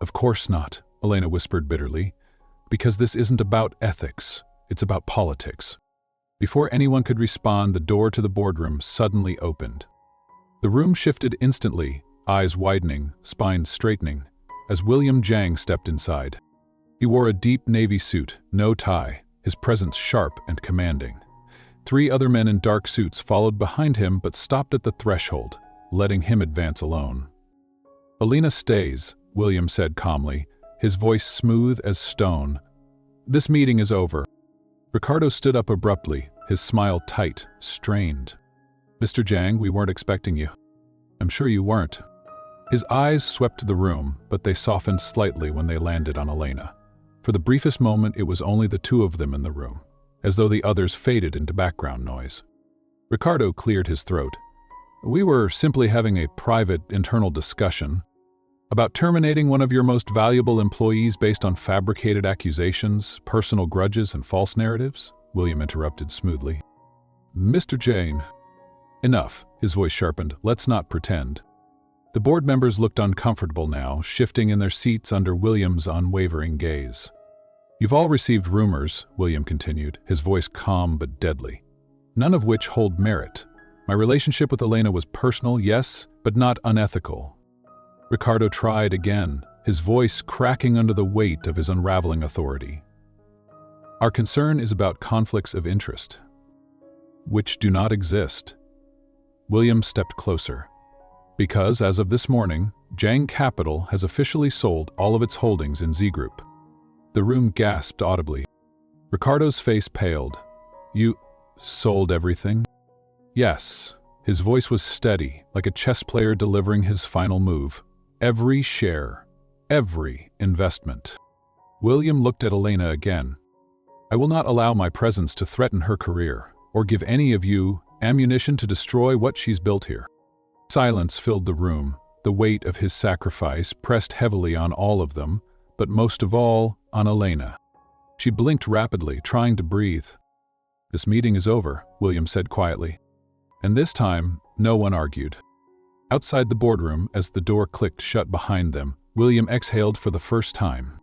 "Of course not," Elena whispered bitterly, "because this isn't about ethics, it's about politics." Before anyone could respond, the door to the boardroom suddenly opened. The room shifted instantly, eyes widening, spine straightening, as William Jang stepped inside. He wore a deep navy suit, no tie, his presence sharp and commanding. 3 other men in dark suits followed behind him but stopped at the threshold, letting him advance alone. "Elena stays," William said calmly, his voice smooth as stone. "This meeting is over." Ricardo stood up abruptly, his smile tight, strained. "Mr. Jang, we weren't expecting you." "I'm sure you weren't." His eyes swept the room, but they softened slightly when they landed on Elena. For the briefest moment, it was only the 2 of them in the room, as though the others faded into background noise. Ricardo cleared his throat. "We were simply having a private, internal discussion about terminating one of your most valuable employees based on fabricated accusations, personal grudges, and false narratives," William interrupted smoothly. "Mr. Jane." "Enough," his voice sharpened. "Let's not pretend." The board members looked uncomfortable now, shifting in their seats under William's unwavering gaze. "You've all received rumors," William continued, his voice calm but deadly, "none of which hold merit. My relationship with Elena was personal, yes, but not unethical." Ricardo tried again, his voice cracking under the weight of his unraveling authority. "Our concern is about conflicts of interest, which do not exist." William stepped closer. "Because, as of this morning, Jang Capital has officially sold all of its holdings in Z Group." The room gasped audibly. Ricardo's face paled. "You sold everything?" "Yes." His voice was steady, like a chess player delivering his final move. "Every share. Every investment." William looked at Elena again. "I will not allow my presence to threaten her career, or give any of you ammunition to destroy what she's built here." Silence filled the room. The weight of his sacrifice pressed heavily on all of them, but most of all on Elena. She blinked rapidly, trying to breathe. "This meeting is over," William said quietly. And this time, no one argued. Outside the boardroom, as the door clicked shut behind them, William exhaled for the first time.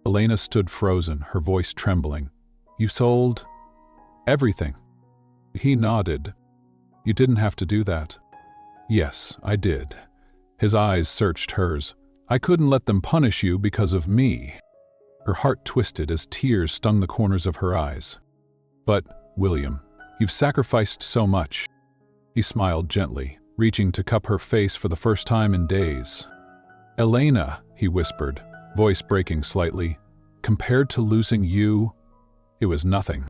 Elena stood frozen, her voice trembling. "You sold everything?" He nodded. "You didn't have to do that." "Yes, I did." His eyes searched hers. "I couldn't let them punish you because of me." Her heart twisted as tears stung the corners of her eyes. "But, William, you've sacrificed so much." He smiled gently, reaching to cup her face for the first time in days. "Elena," he whispered, voice breaking slightly, "compared to losing you, it was nothing."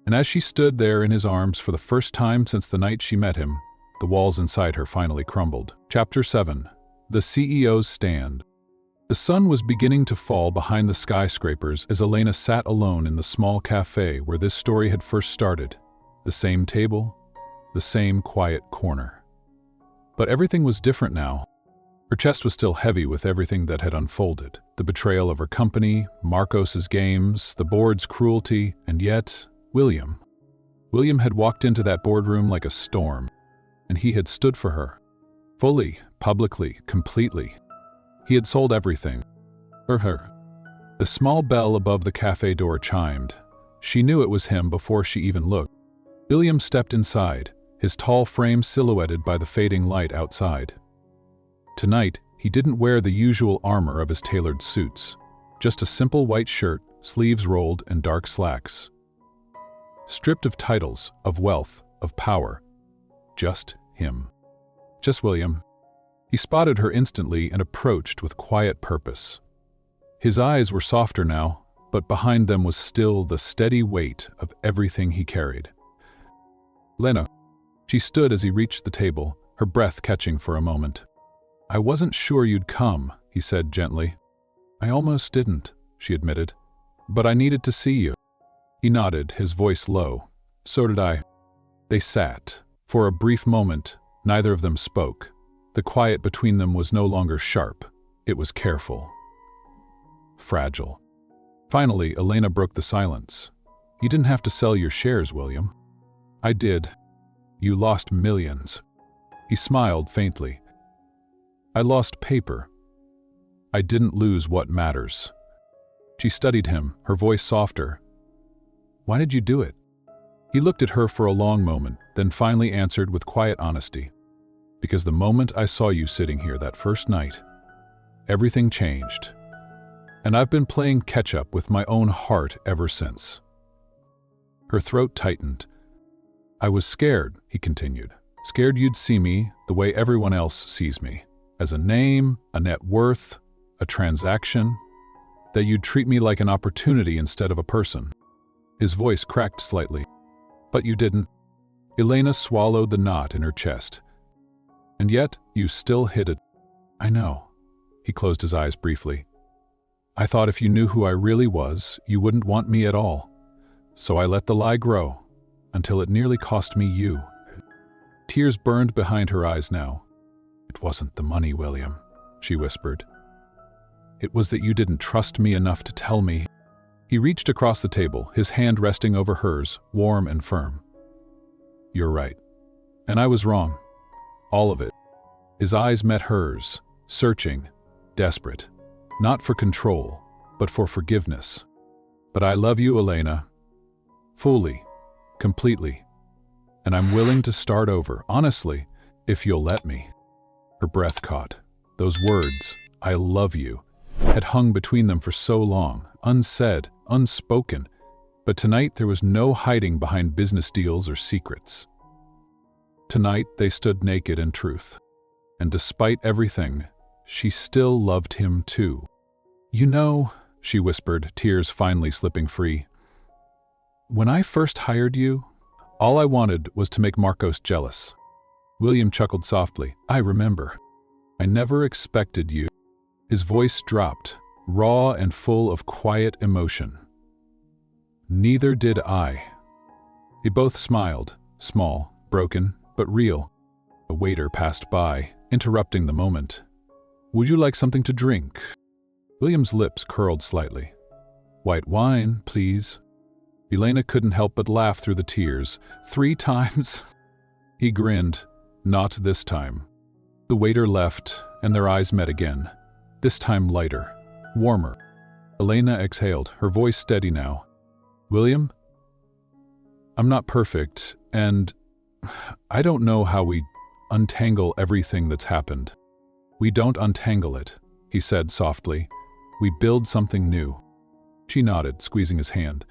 And as she stood there in his arms for the first time since the night she met him, the walls inside her finally crumbled. Chapter 7. The CEO's Stand. The sun was beginning to fall behind the skyscrapers as Elena sat alone in the small cafe where this story had first started. The same table, the same quiet corner. But everything was different now. Her chest was still heavy with everything that had unfolded. The betrayal of her company, Marcos's games, the board's cruelty, and yet, William. William had walked into that boardroom like a storm, and he had stood for her. Fully, publicly, completely. He had sold everything. For her. The small bell above the cafe door chimed. She knew it was him before she even looked. William stepped inside, his tall frame silhouetted by the fading light outside. Tonight, he didn't wear the usual armor of his tailored suits. Just a simple white shirt, sleeves rolled, and dark slacks. Stripped of titles, of wealth, of power. Just him. Just William. He spotted her instantly and approached with quiet purpose. His eyes were softer now, but behind them was still the steady weight of everything he carried. "Lena." She stood as he reached the table, her breath catching for a moment. "I wasn't sure you'd come," he said gently. "I almost didn't," she admitted. "But I needed to see you." He nodded, his voice low. "So did I." They sat. For a brief moment, neither of them spoke. The quiet between them was no longer sharp. It was careful. Fragile. Finally, Elena broke the silence. "You didn't have to sell your shares, William." "I did. You lost millions." He smiled faintly. "I lost paper. I didn't lose what matters." She studied him, her voice softer. "Why did you do it?" He looked at her for a long moment, then finally answered with quiet honesty. "Because the moment I saw you sitting here that first night, everything changed. And I've been playing catch-up with my own heart ever since." Her throat tightened. "I was scared," he continued. "Scared you'd see me the way everyone else sees me. As a name, a net worth, a transaction. That you'd treat me like an opportunity instead of a person." His voice cracked slightly. "But you didn't." Elena swallowed the knot in her chest. "And yet, you still hid it." "I know." He closed his eyes briefly. "I thought if you knew who I really was, you wouldn't want me at all. So I let the lie grow, until it nearly cost me you." Tears burned behind her eyes now. "It wasn't the money, William," she whispered. "It was that you didn't trust me enough to tell me." He reached across the table, his hand resting over hers, warm and firm. "You're right. And I was wrong. All of it." His eyes met hers, searching, desperate. Not for control, but for forgiveness. "But I love you, Elena. Fully. Completely. And I'm willing to start over, honestly, if you'll let me." Her breath caught. Those words, "I love you," had hung between them for so long, unsaid, unspoken, but tonight there was no hiding behind business deals or secrets. Tonight they stood naked in truth, and despite everything, she still loved him too. "You know," she whispered, tears finally slipping free, "when I first hired you, all I wanted was to make Marcos jealous." William chuckled softly. "I remember. I never expected you." His voice dropped, raw and full of quiet emotion. "Neither did I." They both smiled, small, broken, but real. A waiter passed by, interrupting the moment. "Would you like something to drink?" William's lips curled slightly. White wine, please. Elena couldn't help but laugh through the tears. 3 times? He grinned. Not this time. The waiter left, and their eyes met again. This time lighter, warmer. Elena exhaled, her voice steady now. William? I'm not perfect, and I don't know how we untangle everything that's happened. We don't untangle it, he said softly. We build something new. She nodded, squeezing his hand.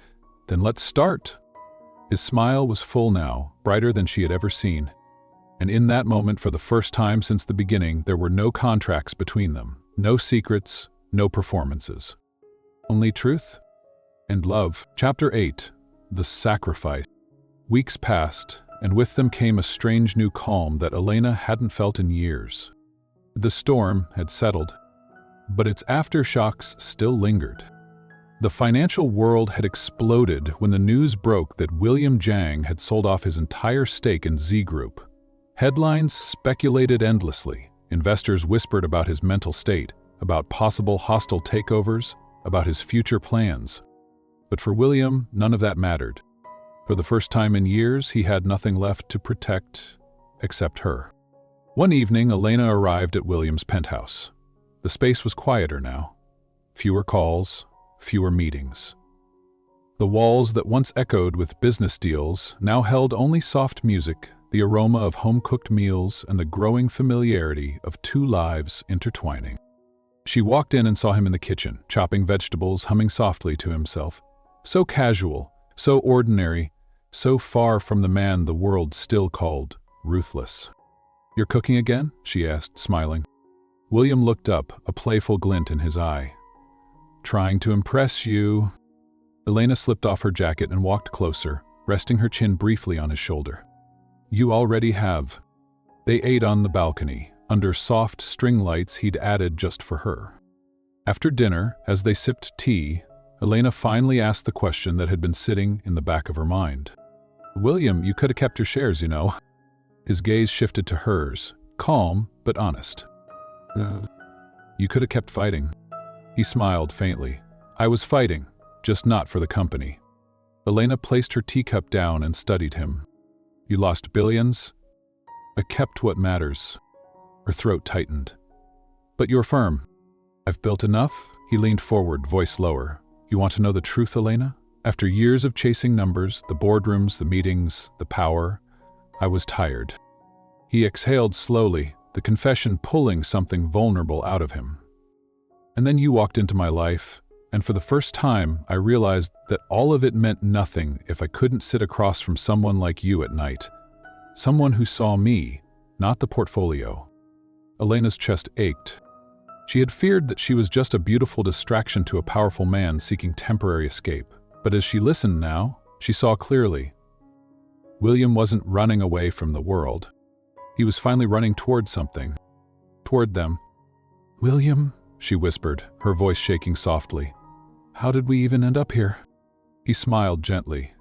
Then let's start. His smile was full now, brighter than she had ever seen. And in that moment, for the first time since the beginning, there were no contracts between them, no secrets, no performances. Only truth and love. Chapter 8. The Sacrifice. Weeks passed, and with them came a strange new calm that Elena hadn't felt in years. The storm had settled, but its aftershocks still lingered. The financial world had exploded when the news broke that William Jiang had sold off his entire stake in Z Group. Headlines speculated endlessly. Investors whispered about his mental state, about possible hostile takeovers, about his future plans. But for William, none of that mattered. For the first time in years, he had nothing left to protect except her. One evening, Elena arrived at William's penthouse. The space was quieter now. Fewer calls, fewer meetings. The walls that once echoed with business deals now held only soft music, the aroma of home-cooked meals, and the growing familiarity of 2 lives intertwining. She walked in and saw him in the kitchen, chopping vegetables, humming softly to himself. So casual, so ordinary, so far from the man the world still called ruthless. You're cooking again? She asked, smiling. William looked up, a playful glint in his eye. Trying to impress you. Elena slipped off her jacket and walked closer, resting her chin briefly on his shoulder. You already have. They ate on the balcony, under soft string lights he'd added just for her. After dinner, as they sipped tea, Elena finally asked the question that had been sitting in the back of her mind. William, you could have kept your shares, you know. His gaze shifted to hers, calm but honest. You could have kept fighting. He smiled faintly. I was fighting, just not for the company. Elena placed her teacup down and studied him. You lost billions? I kept what matters. Her throat tightened. But you're firm. I've built enough? He leaned forward, voice lower. You want to know the truth, Elena? After years of chasing numbers, the boardrooms, the meetings, the power, I was tired. He exhaled slowly, the confession pulling something vulnerable out of him. And then you walked into my life, and for the first time, I realized that all of it meant nothing if I couldn't sit across from someone like you at night. Someone who saw me, not the portfolio. Elena's chest ached. She had feared that she was just a beautiful distraction to a powerful man seeking temporary escape. But as she listened now, she saw clearly. William wasn't running away from the world. He was finally running toward something. Toward them. William? She whispered, her voice shaking softly. How did we even end up here? He smiled gently.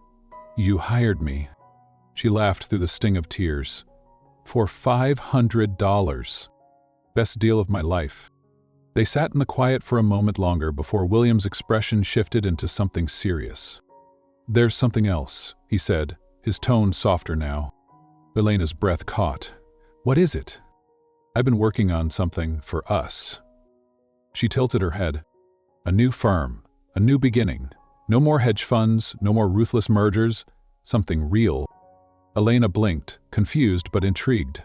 You hired me. She laughed through the sting of tears. For $500. Best deal of my life. They sat in the quiet for a moment longer before William's expression shifted into something serious. There's something else, he said, his tone softer now. Elena's breath caught. What is it? I've been working on something for us. She tilted her head. A new firm, a new beginning. No more hedge funds, no more ruthless mergers, something real. Elena blinked, confused but intrigued.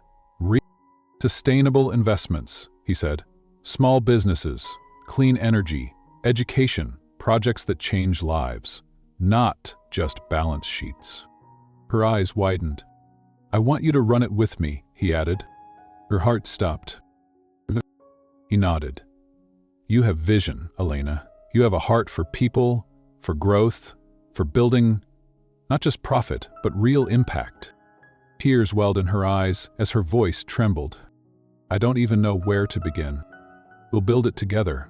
Sustainable investments, he said. Small businesses, clean energy, education, projects that change lives, not just balance sheets. Her eyes widened. I want you to run it with me, he added. Her heart stopped. He nodded. You have vision, Elena. You have a heart for people, for growth, for building not just profit, but real impact. Tears welled in her eyes as her voice trembled. I don't even know where to begin. We'll build it together.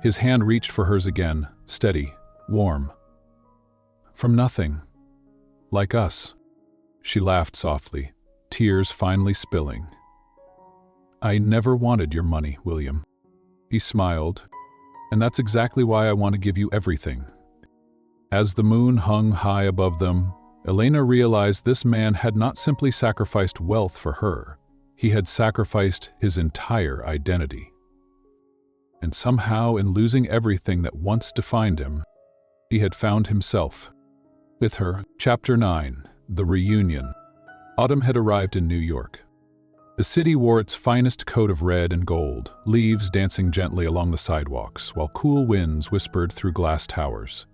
His hand reached for hers again, steady, warm. From nothing. Like us. She laughed softly, tears finally spilling. I never wanted your money, William. He smiled. And that's exactly why I want to give you everything." As the moon hung high above them, Elena realized this man had not simply sacrificed wealth for her. He had sacrificed his entire identity. And somehow, in losing everything that once defined him, he had found himself. With her, Chapter 9, The Reunion. Autumn had arrived in New York. The city wore its finest coat of red and gold, leaves dancing gently along the sidewalks, while cool winds whispered through glass towers.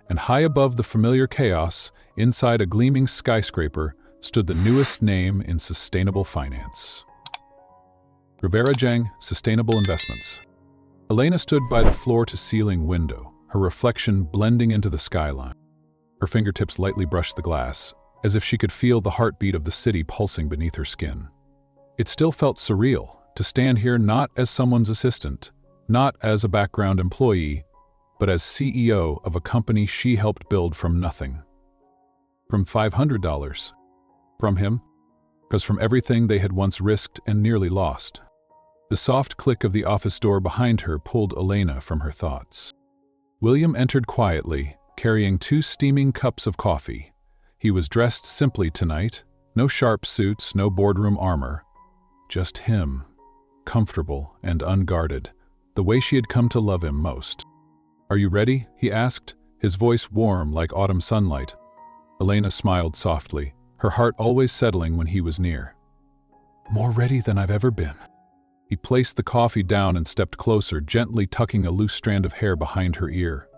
And high above the familiar chaos, inside a gleaming skyscraper, stood the newest name in sustainable finance. Rivera Zhang, Sustainable Investments. Elena stood by the floor-to-ceiling window, her reflection blending into the skyline. Her fingertips lightly brushed the glass, as if she could feel the heartbeat of the city pulsing beneath her skin. It still felt surreal to stand here not as someone's assistant, not as a background employee, but as CEO of a company she helped build from nothing. From $500. From him? Because from everything they had once risked and nearly lost. The soft click of the office door behind her pulled Elena from her thoughts. William entered quietly, carrying 2 steaming cups of coffee. He was dressed simply tonight, no sharp suits, no boardroom armor. Just him, comfortable and unguarded, the way she had come to love him most. "Are you ready?" he asked, his voice warm like autumn sunlight. Elena smiled softly, her heart always settling when he was near. "More ready than I've ever been." He placed the coffee down and stepped closer, gently tucking a loose strand of hair behind her ear.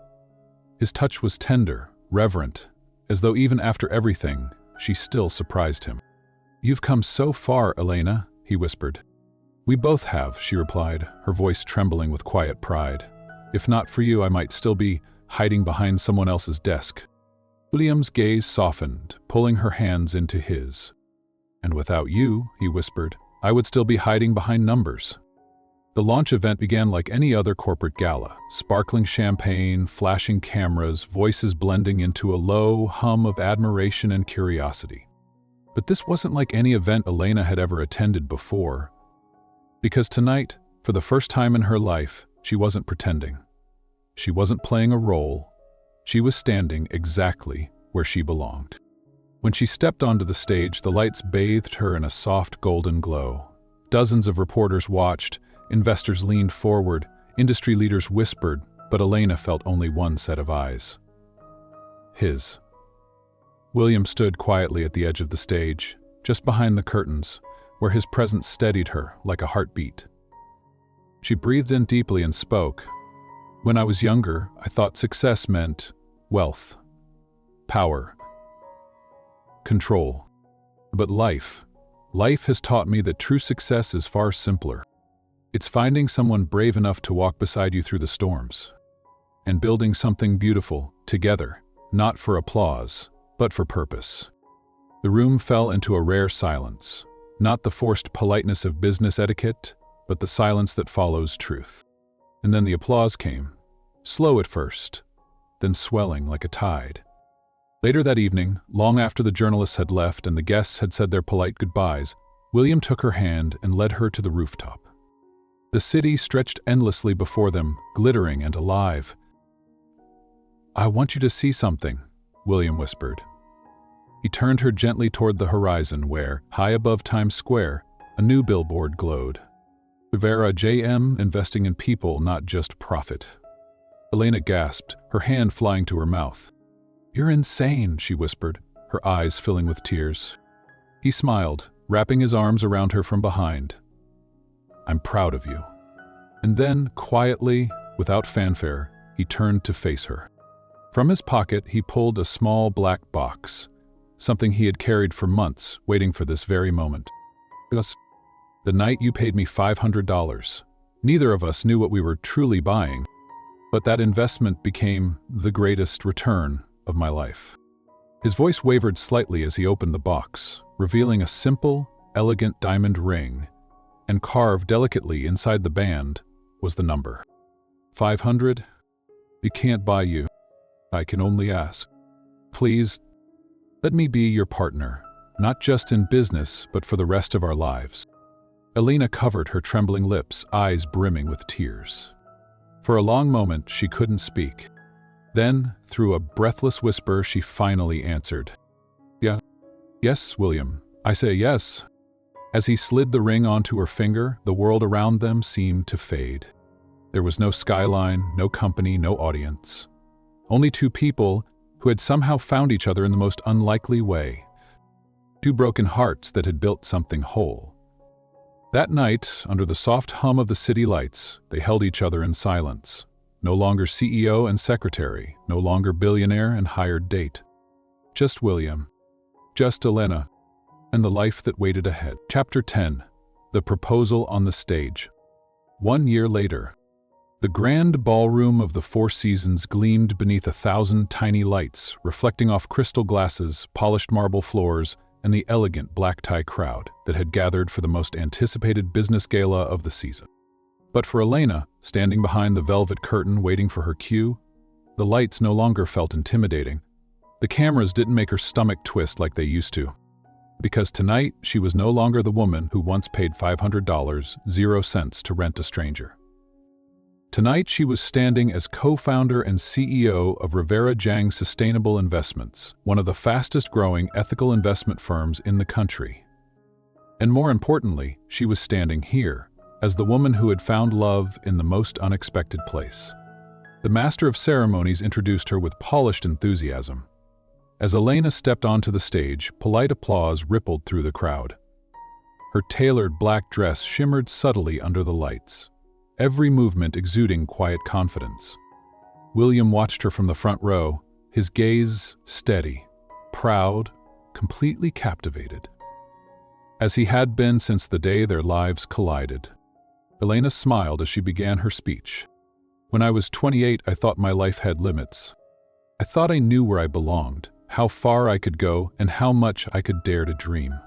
His touch was tender, reverent, as though even after everything, she still surprised him. "You've come so far, Elena," he whispered. "We both have," she replied, her voice trembling with quiet pride. "If not for you, I might still be hiding behind someone else's desk." William's gaze softened, pulling her hands into his. "And without you," he whispered, "I would still be hiding behind numbers." The launch event began like any other corporate gala, sparkling champagne, flashing cameras, voices blending into a low hum of admiration and curiosity. But this wasn't like any event Elena had ever attended before. Because tonight, for the first time in her life, she wasn't pretending. She wasn't playing a role. She was standing exactly where she belonged. When she stepped onto the stage, the lights bathed her in a soft golden glow. Dozens of reporters watched, investors leaned forward, industry leaders whispered, but Elena felt only one set of eyes. His. William stood quietly at the edge of the stage, just behind the curtains, where his presence steadied her like a heartbeat. She breathed in deeply and spoke. "When I was younger, I thought success meant wealth, power, control. But life has taught me that true success is far simpler. It's finding someone brave enough to walk beside you through the storms, and building something beautiful together, not for applause, but for purpose." The room fell into a rare silence, not the forced politeness of business etiquette, but the silence that follows truth. And then the applause came, slow at first, then swelling like a tide. Later that evening, long after the journalists had left and the guests had said their polite goodbyes, William took her hand and led her to the rooftop. The city stretched endlessly before them, glittering and alive. "I want you to see something," William whispered. He turned her gently toward the horizon where, high above Times Square, a new billboard glowed. Rivera JM, investing in people, not just profit. Elena gasped, her hand flying to her mouth. "You're insane," she whispered, her eyes filling with tears. He smiled, wrapping his arms around her from behind. "I'm proud of you." And then, quietly, without fanfare, he turned to face her. From his pocket, he pulled a small black box, something he had carried for months, waiting for this very moment. "The night you paid me $500. Neither of us knew what we were truly buying, but that investment became the greatest return of my life." His voice wavered slightly as he opened the box, revealing a simple, elegant diamond ring, and carved delicately inside the band was the number. 500? "We can't buy you. I can only ask. Please, let me be your partner, not just in business, but for the rest of our lives." Elena covered her trembling lips, eyes brimming with tears. For a long moment, she couldn't speak. Then, through a breathless whisper, she finally answered. "Yeah. Yes, William. I say yes." As he slid the ring onto her finger, the world around them seemed to fade. There was no skyline, no company, no audience. Only two people who had somehow found each other in the most unlikely way. Two broken hearts that had built something whole. That night, under the soft hum of the city lights, they held each other in silence. No longer CEO and secretary, no longer billionaire and hired date. Just William. Just Elena. And the life that waited ahead. Chapter 10. The Proposal on the Stage. 1 year later. The grand ballroom of the Four Seasons gleamed beneath 1,000 tiny lights, reflecting off crystal glasses, polished marble floors, and the elegant black-tie crowd that had gathered for the most anticipated business gala of the season. But for Elena, standing behind the velvet curtain waiting for her cue, the lights no longer felt intimidating. The cameras didn't make her stomach twist like they used to. Because tonight, she was no longer the woman who once paid $500, 0 cents to rent a stranger. Tonight, she was standing as co-founder and CEO of Rivera Jiang Sustainable Investments, one of the fastest-growing ethical investment firms in the country. And more importantly, she was standing here, as the woman who had found love in the most unexpected place. The master of ceremonies introduced her with polished enthusiasm. As Elena stepped onto the stage, polite applause rippled through the crowd. Her tailored black dress shimmered subtly under the lights, every movement exuding quiet confidence. William watched her from the front row, his gaze steady, proud, completely captivated. As he had been since the day their lives collided. Elena smiled as she began her speech. "When I was 28, I thought my life had limits. I thought I knew where I belonged, how far I could go, and how much I could dare to dream.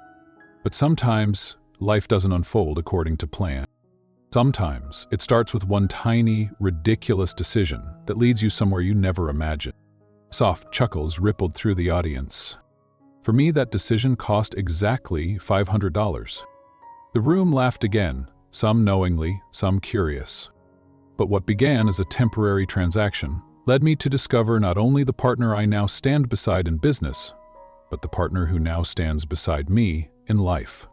But sometimes, life doesn't unfold according to plan. Sometimes, it starts with one tiny, ridiculous decision that leads you somewhere you never imagined." Soft chuckles rippled through the audience. For me, that decision cost exactly $500. The room laughed again, some knowingly, some curious. But what began as a temporary transaction led me to discover not only the partner I now stand beside in business, but the partner who now stands beside me in life.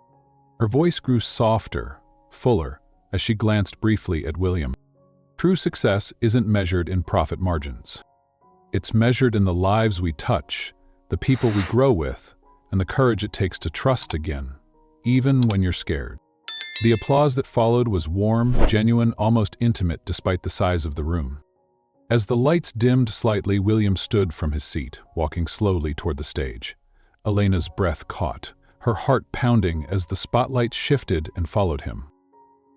Her voice grew softer, fuller, as she glanced briefly at William. True success isn't measured in profit margins. It's measured in the lives we touch, the people we grow with, and the courage it takes to trust again, even when you're scared. The applause that followed was warm, genuine, almost intimate despite the size of the room. As the lights dimmed slightly, William stood from his seat, walking slowly toward the stage. Elena's breath caught, her heart pounding as the spotlight shifted and followed him.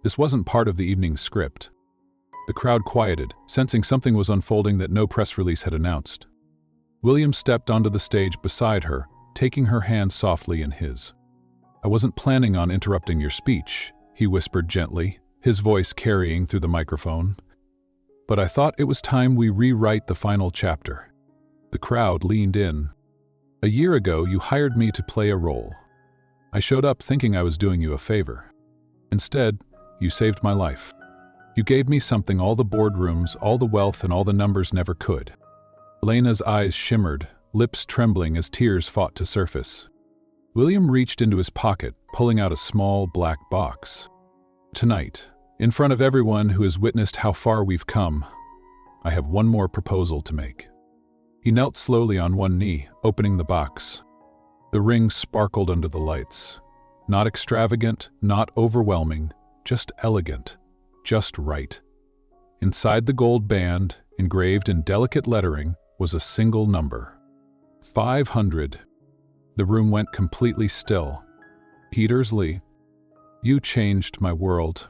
This wasn't part of the evening's script. The crowd quieted, sensing something was unfolding that no press release had announced. William stepped onto the stage beside her, taking her hand softly in his. "I wasn't planning on interrupting your speech," he whispered gently, his voice carrying through the microphone. "But I thought it was time we rewrite the final chapter." The crowd leaned in. "A year ago, you hired me to play a role. I showed up thinking I was doing you a favor. Instead, you saved my life. You gave me something all the boardrooms, all the wealth, and all the numbers never could." Elena's eyes shimmered, lips trembling as tears fought to surface. William reached into his pocket, pulling out a small black box. "Tonight, in front of everyone who has witnessed how far we've come, I have one more proposal to make." He knelt slowly on one knee, opening the box. The ring sparkled under the lights. Not extravagant, not overwhelming, just elegant, just right. Inside the gold band, engraved in delicate lettering, was a single number. 500. The room went completely still. "Petersley, you changed my world.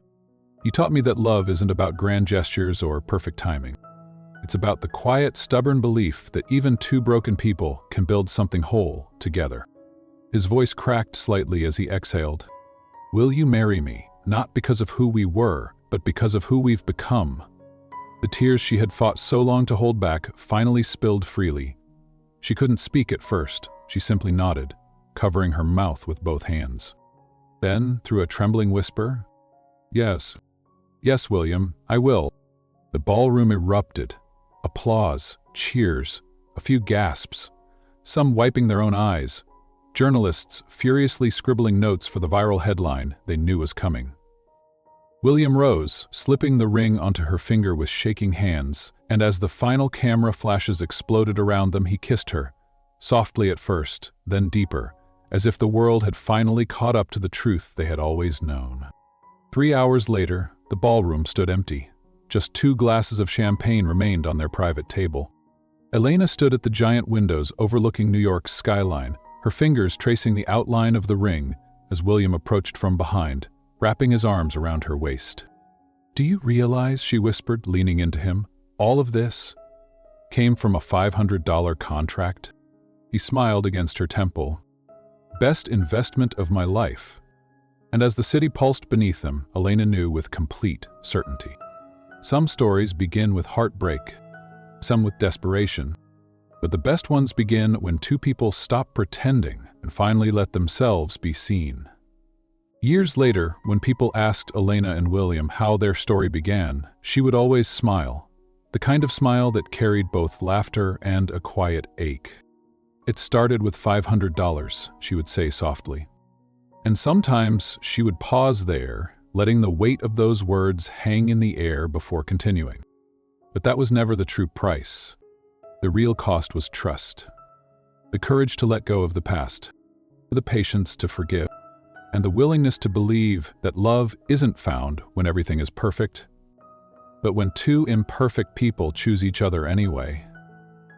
You taught me that love isn't about grand gestures or perfect timing. It's about the quiet, stubborn belief that even two broken people can build something whole together." His voice cracked slightly as he exhaled. "Will you marry me, not because of who we were, but because of who we've become?" The tears she had fought so long to hold back finally spilled freely. She couldn't speak at first. She simply nodded, covering her mouth with both hands. Then, through a trembling whisper, "Yes, yes, William, I will." The ballroom erupted. Applause, cheers, a few gasps, some wiping their own eyes, journalists furiously scribbling notes for the viral headline they knew was coming. William rose, slipping the ring onto her finger with shaking hands, and as the final camera flashes exploded around them, he kissed her, softly at first, then deeper, as if the world had finally caught up to the truth they had always known. 3 hours later, the ballroom stood empty. Just 2 glasses of champagne remained on their private table. Elena stood at the giant windows overlooking New York's skyline, her fingers tracing the outline of the ring as William approached from behind, wrapping his arms around her waist. "Do you realize," she whispered, leaning into him, "all of this came from a $500 contract?" He smiled against her temple. "Best investment of my life." And as the city pulsed beneath them, Elena knew with complete certainty. Some stories begin with heartbreak, some with desperation, but the best ones begin when 2 people stop pretending and finally let themselves be seen. Years later, when people asked Elena and William how their story began, she would always smile, the kind of smile that carried both laughter and a quiet ache. "It started with $500, she would say softly. And sometimes she would pause there, letting the weight of those words hang in the air before continuing. But that was never the true price. The real cost was trust. The courage to let go of the past, the patience to forgive, and the willingness to believe that love isn't found when everything is perfect, but when 2 imperfect people choose each other anyway.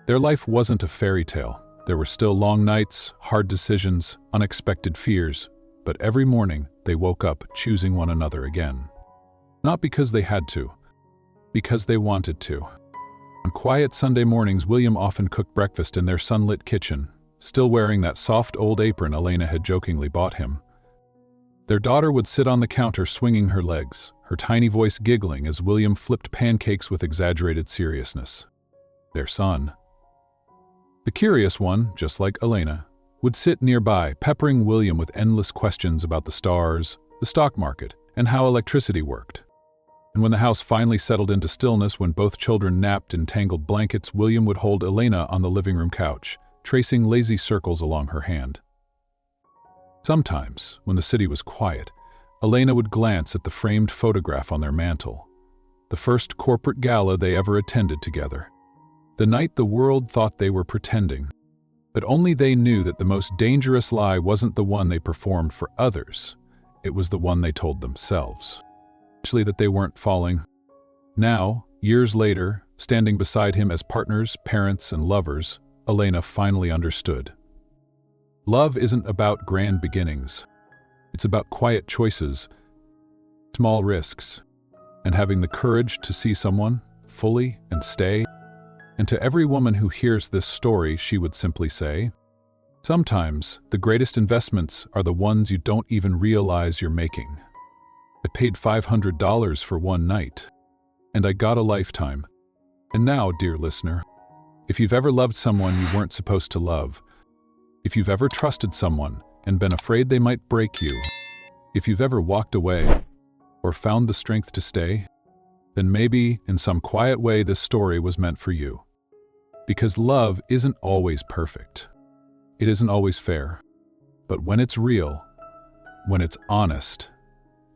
Their life wasn't a fairy tale. There were still long nights, hard decisions, unexpected fears, but every morning they woke up choosing one another again. Not because they had to, because they wanted to. On quiet Sunday mornings, William often cooked breakfast in their sunlit kitchen, still wearing that soft old apron Elena had jokingly bought him. Their daughter would sit on the counter swinging her legs, her tiny voice giggling as William flipped pancakes with exaggerated seriousness. Their son, the curious one, just like Elena, would sit nearby, peppering William with endless questions about the stars, the stock market, and how electricity worked. And when the house finally settled into stillness, when both children napped in tangled blankets, William would hold Elena on the living room couch, tracing lazy circles along her hand. Sometimes, when the city was quiet, Elena would glance at the framed photograph on their mantel, the first corporate gala they ever attended together. The night the world thought they were pretending, but only they knew that the most dangerous lie wasn't the one they performed for others, it was the one they told themselves. Actually, that they weren't falling. Now, years later, standing beside him as partners, parents, and lovers, Elena finally understood. Love isn't about grand beginnings. It's about quiet choices, small risks, and having the courage to see someone fully and stay. And to every woman who hears this story, she would simply say, sometimes the greatest investments are the ones you don't even realize you're making. I paid $500 for one night, and I got a lifetime. And now, dear listener, if you've ever loved someone you weren't supposed to love, if you've ever trusted someone and been afraid they might break you, if you've ever walked away or found the strength to stay, then maybe, in some quiet way, this story was meant for you. Because love isn't always perfect. It isn't always fair. But when it's real, when it's honest,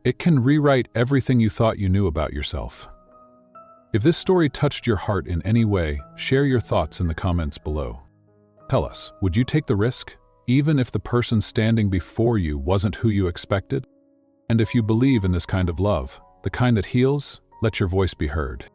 it can rewrite everything you thought you knew about yourself. If this story touched your heart in any way, share your thoughts in the comments below. Tell us, would you take the risk, even if the person standing before you wasn't who you expected? And if you believe in this kind of love, the kind that heals, let your voice be heard.